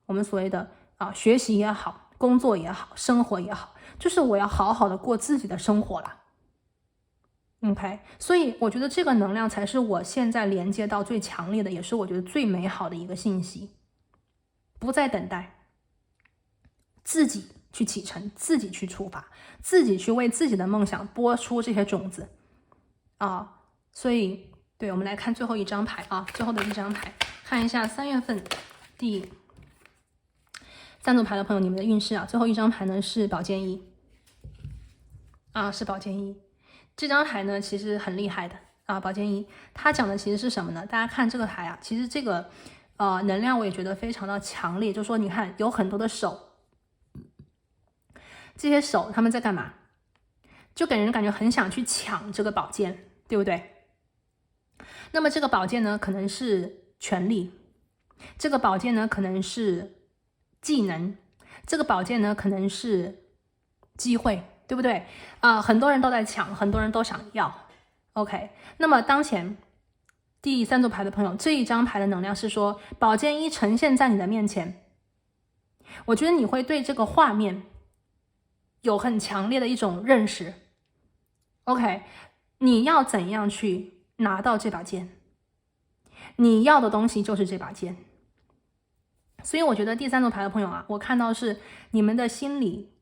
[SPEAKER 1] 我们所谓的学习也好，工作也好，生活也好，就是我要好好的过自己的生活了。OK， 所以我觉得这个能量才是我现在连接到最强烈的，也是我觉得最美好的一个信息。不再等待，自己去启程，自己去出发，自己去为自己的梦想播出这些种子所以对，我们来看最后一张牌最后的一张牌，看一下3月份第3组牌的朋友，你们的运势最后一张牌呢是宝剑一是宝剑一。这张牌呢其实很厉害的宝剑一，它讲的其实是什么呢？大家看这个牌其实这个能量我也觉得非常的强烈，就是说你看有很多的手，这些手他们在干嘛？就给人感觉很想去抢这个宝剑，对不对？那么这个宝剑呢可能是权力，这个宝剑呢可能是技能，这个宝剑呢可能是机会，对不对很多人都在抢，很多人都想要 OK， 那么当前第3组牌的朋友，这一张牌的能量是说宝剑一呈现在你的面前，我觉得你会对这个画面有很强烈的一种认识 OK， 你要怎样去拿到这把剑，你要的东西就是这把剑所以我觉得第三组牌的朋友啊，我看到是你们的心里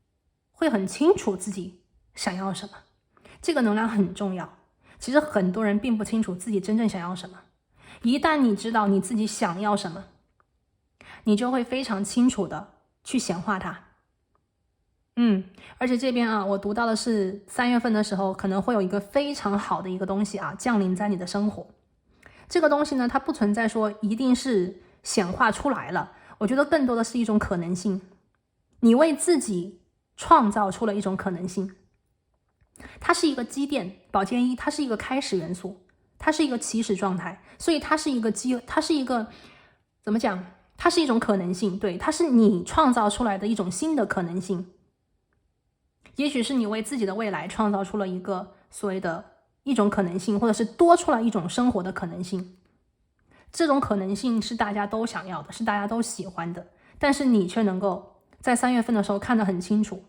[SPEAKER 1] 会很清楚自己想要什么，这个能量很重要。其实很多人并不清楚自己真正想要什么，一旦你知道你自己想要什么，你就会非常清楚的去显化它。而且这边啊，我读到的是3月份的时候可能会有一个非常好的一个东西啊降临在你的生活。这个东西呢，它不存在说一定是显化出来了，我觉得更多的是一种可能性，你为自己创造出了一种可能性。它是一个积淀，宝剑一它是一个开始元素，它是一个起始状态，所以它是一个怎么讲，它是一种可能性，对，它是你创造出来的一种新的可能性。也许是你为自己的未来创造出了一个所谓的一种可能性，或者是多出来一种生活的可能性。这种可能性是大家都想要的，是大家都喜欢的，但是你却能够在3月份的时候看得很清楚，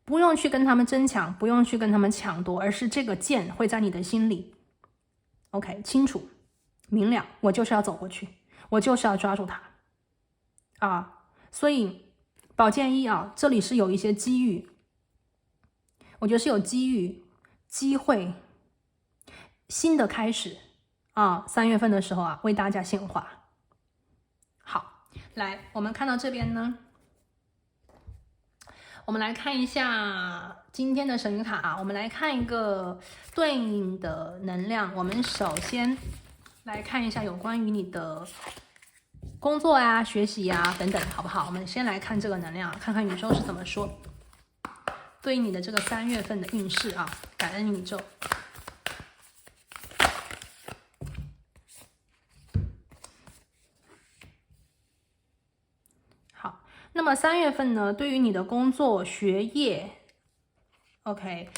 [SPEAKER 1] 不用去跟他们争抢，不用去跟他们抢夺，而是这个剑会在你的心里 OK 清楚明了，我就是要走过去，我就是要抓住它所以宝剑一啊，这里是有一些机遇，我觉得是有机遇、机会、新的开始3月份的时候啊，为大家显化。好，来，我们看到这边呢，我们来看一下今天的神卡啊，我们来看一个对应的能量。我们首先来看一下有关于你的工作啊、学习啊等等，好不好？我们先来看这个能量，看看宇宙是怎么说。对应你的这个3月份的运势啊，感恩宇宙。好，那么3月份呢，对于你的工作、学业 ，OK，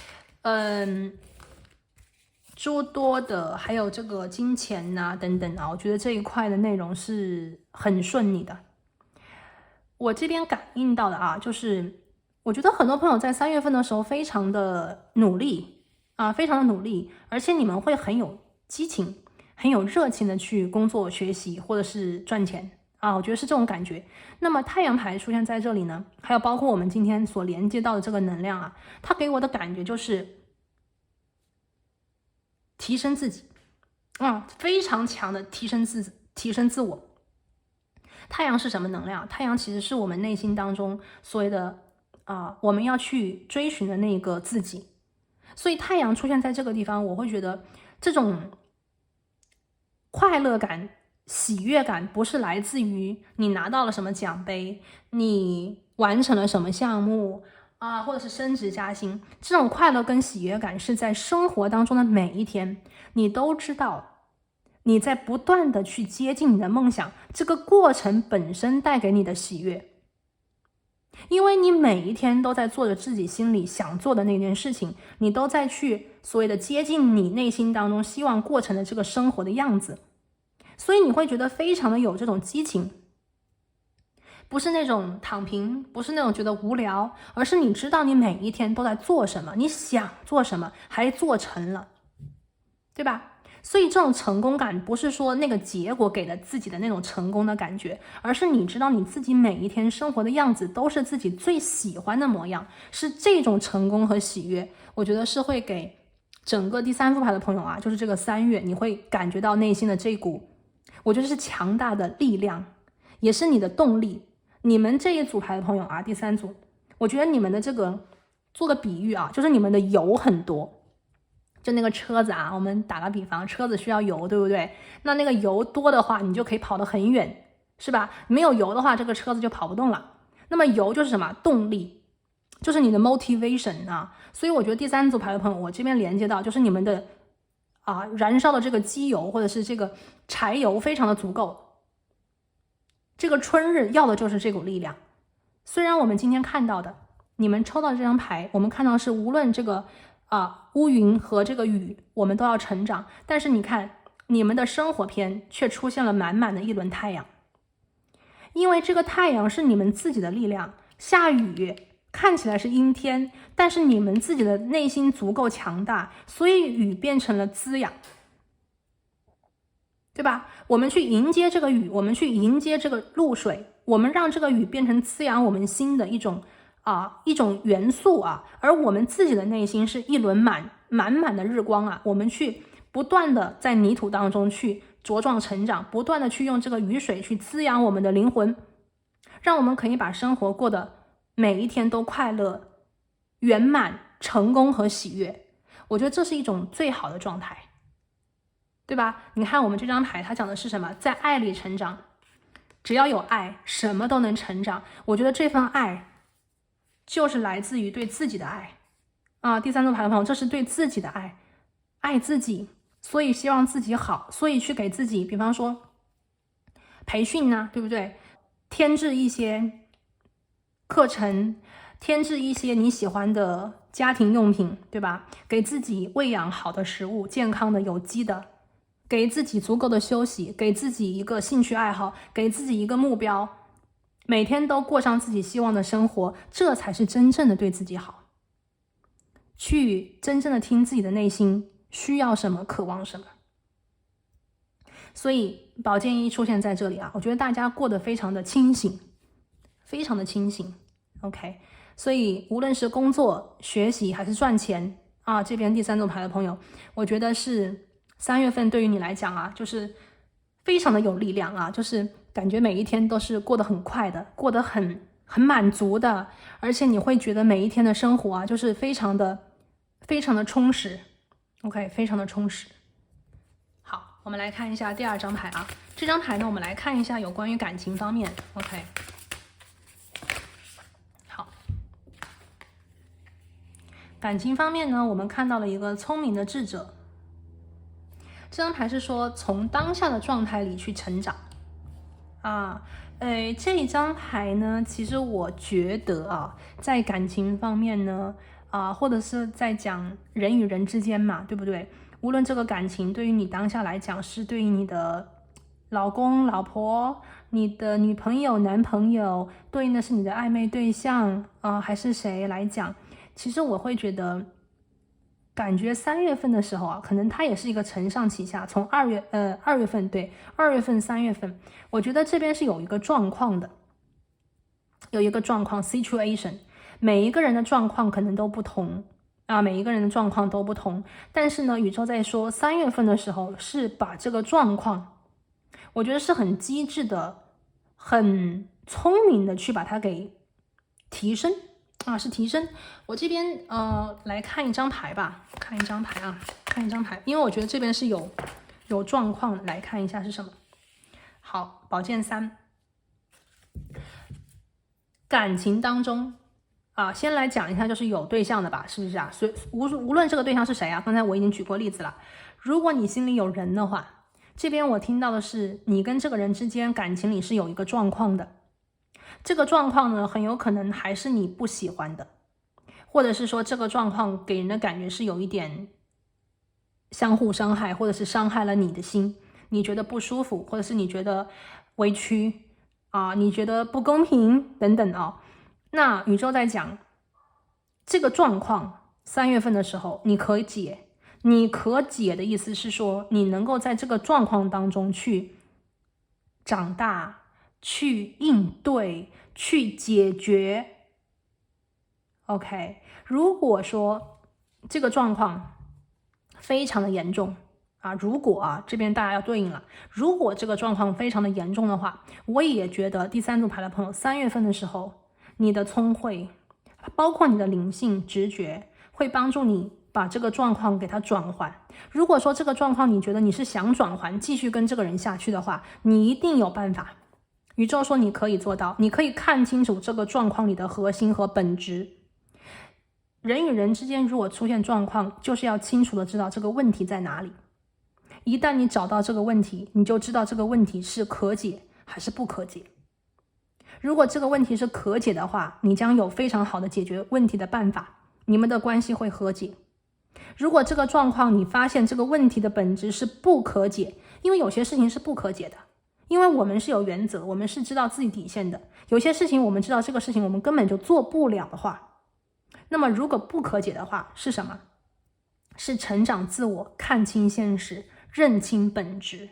[SPEAKER 1] 诸多的还有这个金钱啊等等啊，我觉得这一块的内容是很顺利的。我这边感应到的啊，就是我觉得很多朋友在3月份的时候非常的努力非常的努力，而且你们会很有激情、很有热情的去工作、学习或者是赚钱我觉得是这种感觉。那么太阳牌出现在这里呢，还有包括我们今天所连接到的这个能量啊，它给我的感觉就是提升自己非常强的提升自我。太阳是什么能量？太阳其实是我们内心当中所谓的我们要去追寻的那个自己。所以太阳出现在这个地方，我会觉得这种快乐感、喜悦感不是来自于你拿到了什么奖杯，你完成了什么项目或者是升职加薪。这种快乐跟喜悦感是在生活当中的每一天，你都知道你在不断的去接近你的梦想，这个过程本身带给你的喜悦。因为你每一天都在做着自己心里想做的那件事情，你都在去所谓的接近你内心当中希望过程的这个生活的样子，所以你会觉得非常的有这种激情，不是那种躺平，不是那种觉得无聊，而是你知道你每一天都在做什么，你想做什么，还做成了，对吧？所以这种成功感不是说那个结果给了自己的那种成功的感觉，而是你知道你自己每一天生活的样子都是自己最喜欢的模样，是这种成功和喜悦，我觉得是会给整个第三副牌的朋友啊，就是这个3月你会感觉到内心的这股，我觉得是强大的力量，也是你的动力。你们这一组牌的朋友第三组，我觉得你们的这个做个比喻就是你们的油很多。就那个车子我们打个比方，车子需要油，对不对？那个油多的话，你就可以跑得很远，是吧？没有油的话，这个车子就跑不动了。那么油就是什么？动力，就是你的 motivation 所以我觉得第三组牌的朋友，我这边连接到就是你们的燃烧的这个机油或者是这个柴油非常的足够。这个春日要的就是这股力量。虽然我们今天看到的，你们抽到这张牌，我们看到是无论这个乌云和这个雨我们都要成长，但是你看你们的生活篇却出现了满满的一轮太阳，因为这个太阳是你们自己的力量。下雨看起来是阴天，但是你们自己的内心足够强大，所以雨变成了滋养，对吧？我们去迎接这个雨，我们去迎接这个露水，我们让这个雨变成滋养我们心的一种元素啊，而我们自己的内心是一轮满满的日光啊，我们去不断的在泥土当中去茁壮成长，不断的去用这个雨水去滋养我们的灵魂，让我们可以把生活过得每一天都快乐、圆满、成功和喜悦。我觉得这是一种最好的状态，对吧？你看我们这张牌它讲的是什么？在爱里成长，只要有爱，什么都能成长。我觉得这份爱就是来自于对自己的爱啊。第三组牌的朋友，这是对自己的爱，爱自己，所以希望自己好，所以去给自己比方说培训呢，对不对？添置一些课程，添置一些你喜欢的家庭用品，对吧？给自己喂养好的食物，健康的、有机的，给自己足够的休息，给自己一个兴趣爱好，给自己一个目标，每天都过上自己希望的生活，这才是真正的对自己好。去真正的听自己的内心需要什么，渴望什么。所以宝剑一出现在这里啊，我觉得大家过得非常的清醒，非常的清醒。OK， 所以无论是工作、学习还是赚钱啊，这边第三组牌的朋友，我觉得是3月份对于你来讲啊，就是非常的有力量啊，就是感觉每一天都是过得很快的，过得很满足的，而且你会觉得每一天的生活啊，就是非常的充实。OK， 非常的充实。好，我们来看一下第二张牌啊。这张牌呢，我们来看一下有关于感情方面。OK， 好，感情方面呢，我们看到了一个聪明的智者。这张牌是说从当下的状态里去成长啊。这一张牌呢，其实我觉得啊，在感情方面呢，或者是在讲人与人之间嘛，对不对？无论这个感情对于你当下来讲，是对于你的老公、老婆、你的女朋友、男朋友，对应的是你的暧昧对象还是谁来讲，其实我会觉得，感觉3月份的时候啊，可能它也是一个承上启下，从2月份对，2月份、3月份，我觉得这边是有一个状况的，有一个状况 situation， 每一个人的状况可能都不同啊，每一个人的状况都不同，但是呢，宇宙在说3月份的时候是把这个状况，我觉得是很机智的、很聪明的去把它给提升啊，是提升。我这边来看一张牌吧，看一张牌啊，看一张牌，因为我觉得这边是有状况的，来看一下是什么。好，宝剑3，感情当中先来讲一下，就是有对象的吧，是不是啊？所以无论这个对象是谁啊，刚才我已经举过例子了。如果你心里有人的话，这边我听到的是你跟这个人之间感情里是有一个状况的，这个状况呢，很有可能还是你不喜欢的，或者是说这个状况给人的感觉是有一点相互伤害，或者是伤害了你的心，你觉得不舒服，或者是你觉得委屈你觉得不公平等等那宇宙在讲这个状况，3月份的时候你可解，你可解的意思是说你能够在这个状况当中去长大，去应对，去解决。OK， 如果说这个状况非常的严重如果这边大家要对应了，如果这个状况非常的严重的话，我也觉得第三组牌的朋友3月份的时候，你的聪慧，包括你的灵性直觉，会帮助你把这个状况给它转换。如果说这个状况你觉得你是想转换，继续跟这个人下去的话，你一定有办法。宇宙说你可以做到，你可以看清楚这个状况里的核心和本质。人与人之间如果出现状况，就是要清楚的知道这个问题在哪里。一旦你找到这个问题，你就知道这个问题是可解还是不可解。如果这个问题是可解的话，你将有非常好的解决问题的办法，你们的关系会和解。如果这个状况你发现这个问题的本质是不可解，因为有些事情是不可解的，因为我们是有原则，我们是知道自己底线的，有些事情我们知道这个事情我们根本就做不了的话，那么如果不可解的话是什么？是成长自我，看清现实，认清本质，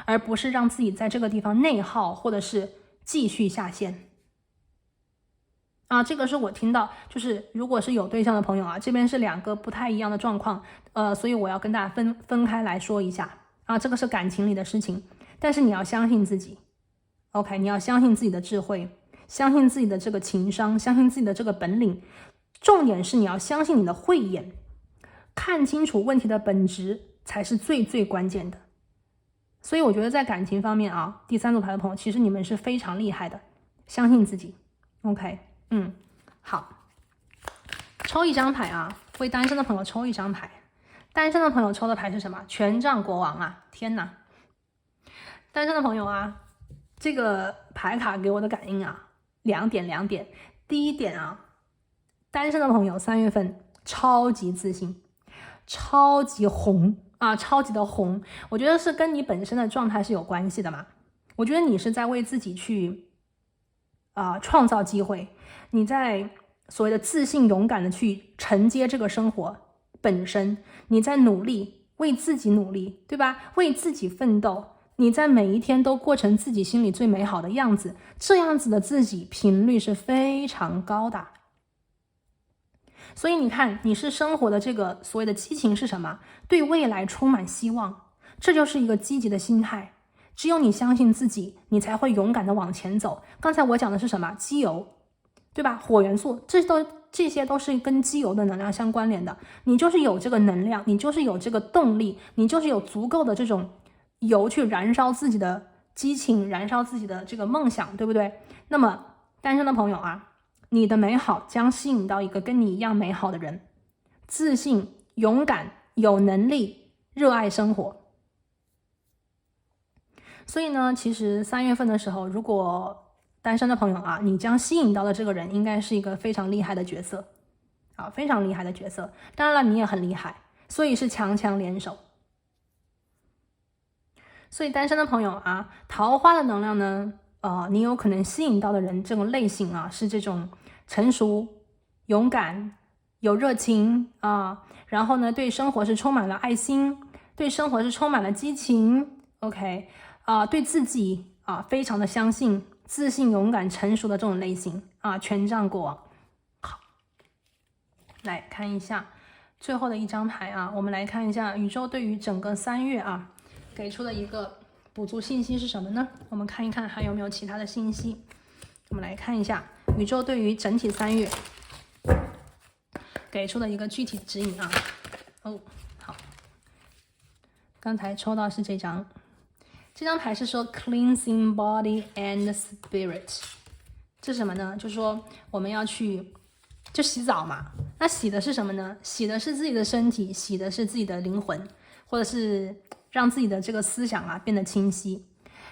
[SPEAKER 1] 而不是让自己在这个地方内耗，或者是继续下线。这个是我听到，就是如果是有对象的朋友啊，这边是2个不太一样的状况，所以我要跟大家分开来说一下这个是感情里的事情，但是你要相信自己 ，OK， 你要相信自己的智慧，相信自己的这个情商，相信自己的这个本领，重点是你要相信你的慧眼，看清楚问题的本质才是最关键的。所以我觉得在感情方面第3组牌的朋友，其实你们是非常厉害的，相信自己 ，OK。好，抽一张牌为单身的朋友抽一张牌。单身的朋友抽的牌是什么？权杖国王天哪！单身的朋友这个牌卡给我的感应两点。第一点单身的朋友3月份超级自信，超级红超级的红，我觉得是跟你本身的状态是有关系的嘛。我觉得你是在为自己去创造机会，你在所谓的自信勇敢的去承接这个生活本身，你在努力，为自己努力，对吧？为自己奋斗，你在每一天都过成自己心里最美好的样子，这样子的自己频率是非常高的。所以你看，你是生活的这个所谓的激情是什么？对未来充满希望，这就是一个积极的心态。只有你相信自己，你才会勇敢的往前走。刚才我讲的是什么？机油，对吧？火元素，这些都是跟机油的能量相关联的。你就是有这个能量，你就是有这个动力，你就是有足够的这种油去燃烧自己的激情，燃烧自己的这个梦想，对不对？那么单身的朋友你的美好将吸引到一个跟你一样美好的人，自信、勇敢、有能力、热爱生活。所以呢，其实3月份的时候，如果单身的朋友你将吸引到的这个人应该是一个非常厉害的角色非常厉害的角色。当然了，你也很厉害，所以是强强联手。所以单身的朋友桃花的能量呢，你有可能吸引到的人这种类型是这种成熟、勇敢、有热情然后呢，对生活是充满了爱心，对生活是充满了激情 ，OK。对自己非常的相信，自信、勇敢、成熟的这种类型权杖国王。好，来看一下最后的一张牌我们来看一下宇宙对于整个3月给出的一个补足信息是什么呢？我们看一看还有没有其他的信息。我们来看一下宇宙对于整体3月给出的一个具体指引好，刚才抽到是这张。这张牌是说 cleansing body and spirit， 这是什么呢？就是说我们要去就洗澡嘛，那洗的是什么呢？洗的是自己的身体，洗的是自己的灵魂，或者是让自己的这个思想变得清晰。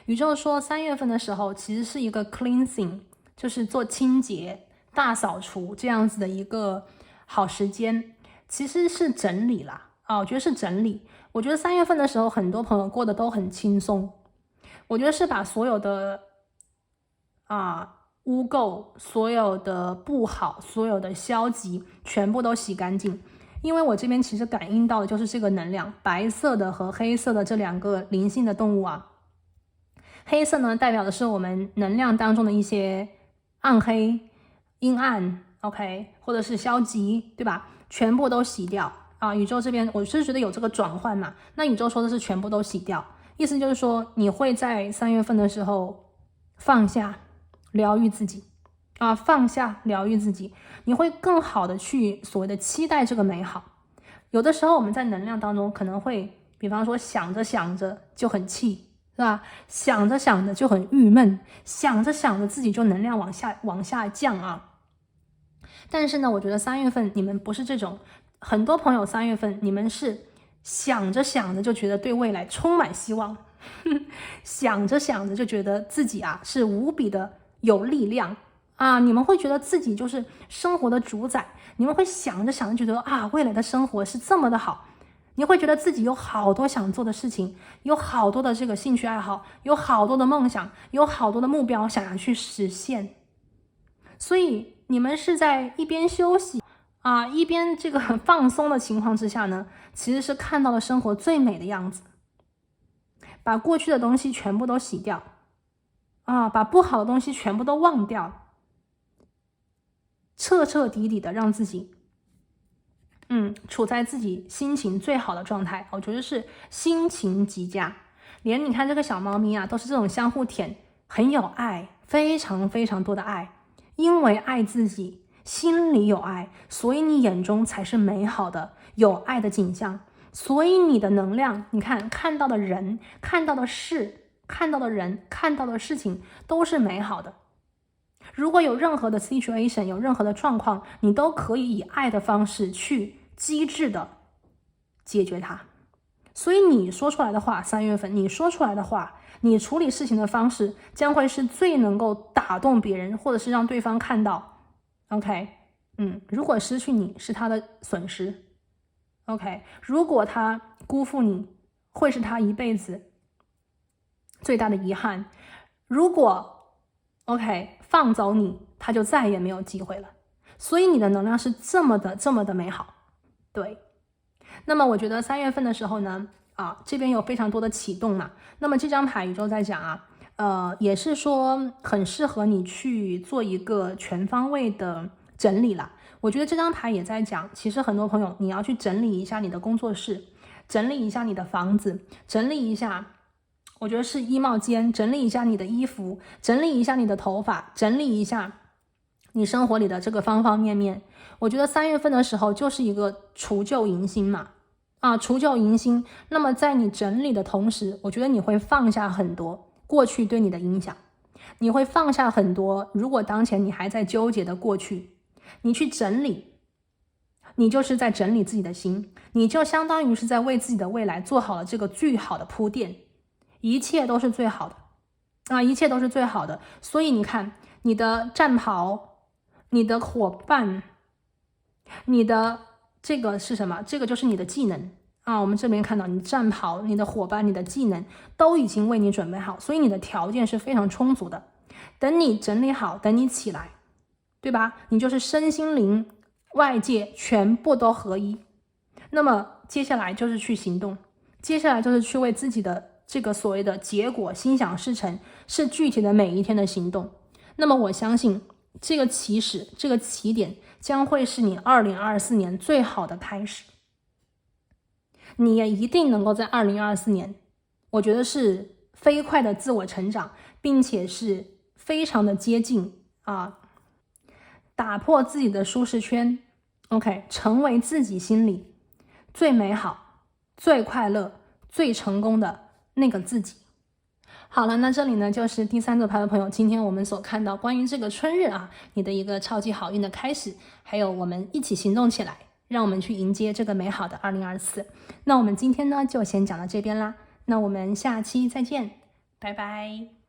[SPEAKER 1] 宇宙说3月份的时候其实是一个 cleansing， 就是做清洁、大扫除这样子的一个好时间，其实是整理啦我觉得是整理。我觉得3月份的时候很多朋友过得都很轻松，我觉得是把所有的污垢、所有的不好、所有的消极全部都洗干净。因为我这边其实感应到的就是这个能量，白色的和黑色的这2个灵性的动物黑色呢代表的是我们能量当中的一些暗黑、阴暗 OK， 或者是消极，对吧？全部都洗掉宇宙这边我是觉得有这个转换嘛，那宇宙说的是全部都洗掉，意思就是说你会在3月份的时候放下疗愈自己放下疗愈自己，你会更好的去所谓的期待这个美好。有的时候我们在能量当中可能会比方说想着想着就很气，是吧？想着想着就很郁闷，想着想着自己就能量往下降但是呢，我觉得3月份你们不是这种，很多朋友3月份你们是想着想着就觉得对未来充满希望想着想着就觉得自己是无比的有力量你们会觉得自己就是生活的主宰，你们会想着想着觉得未来的生活是这么的好，你会觉得自己有好多想做的事情，有好多的这个兴趣爱好，有好多的梦想，有好多的目标想要去实现。所以你们是在一边休息一边这个放松的情况之下呢，其实是看到了生活最美的样子，把过去的东西全部都洗掉把不好的东西全部都忘掉，彻彻底底的让自己处在自己心情最好的状态。我觉得是心情极佳，连你看这个小猫咪啊，都是这种相互舔，很有爱，非常非常多的爱。因为爱自己，心里有爱，所以你眼中才是美好的，有爱的景象。所以你的能量，你看到的人，看到的事，看到的人，看到的事情都是美好的。如果有任何的 situation， 有任何的状况，你都可以以爱的方式去机智的解决它。所以你说出来的话，3月份你说出来的话，你处理事情的方式将会是最能够打动别人，或者是让对方看到 OK， 如果失去你是他的损失， OK， 如果他辜负你，会是他一辈子最大的遗憾。如果 OK 放走你，他就再也没有机会了。所以你的能量是这么的美好。对，那么我觉得3月份的时候呢，这边有非常多的启动嘛。那么这张牌宇宙在讲也是说很适合你去做一个全方位的整理啦。我觉得这张牌也在讲，其实很多朋友你要去整理一下你的工作室，整理一下你的房子，整理一下，我觉得是衣帽间，整理一下你的衣服，整理一下你的头发，整理一下你生活里的这个方方面面。我觉得3月份的时候就是一个除旧迎新嘛，除旧迎新。那么在你整理的同时，我觉得你会放下很多过去对你的影响，你会放下很多如果当前你还在纠结的过去，你去整理，你就是在整理自己的心，你就相当于是在为自己的未来做好了这个最好的铺垫，一切都是最好的一切都是最好的。所以你看你的战袍，你的伙伴，你的这个是什么？这个就是你的技能我们这边看到你战袍，你的伙伴，你的技能都已经为你准备好，所以你的条件是非常充足的。等你整理好，等你起来，对吧？你就是身心灵外界全部都合一。那么接下来就是去行动，接下来就是去为自己的这个所谓的结果心想事成，是具体的每一天的行动。那么我相信这个起始，这个起点将会是你2024年最好的开始。你也一定能够在2024年，我觉得是飞快的自我成长，并且是非常的接近打破自己的舒适圈 OK， 成为自己心里最美好、最快乐、最成功的那个自己。好了，那这里呢就是第3组牌的朋友，今天我们所看到关于这个春日你的一个超级好运的开始，还有我们一起行动起来，让我们去迎接这个美好的2024。那我们今天呢就先讲到这边啦，那我们下期再见，拜拜。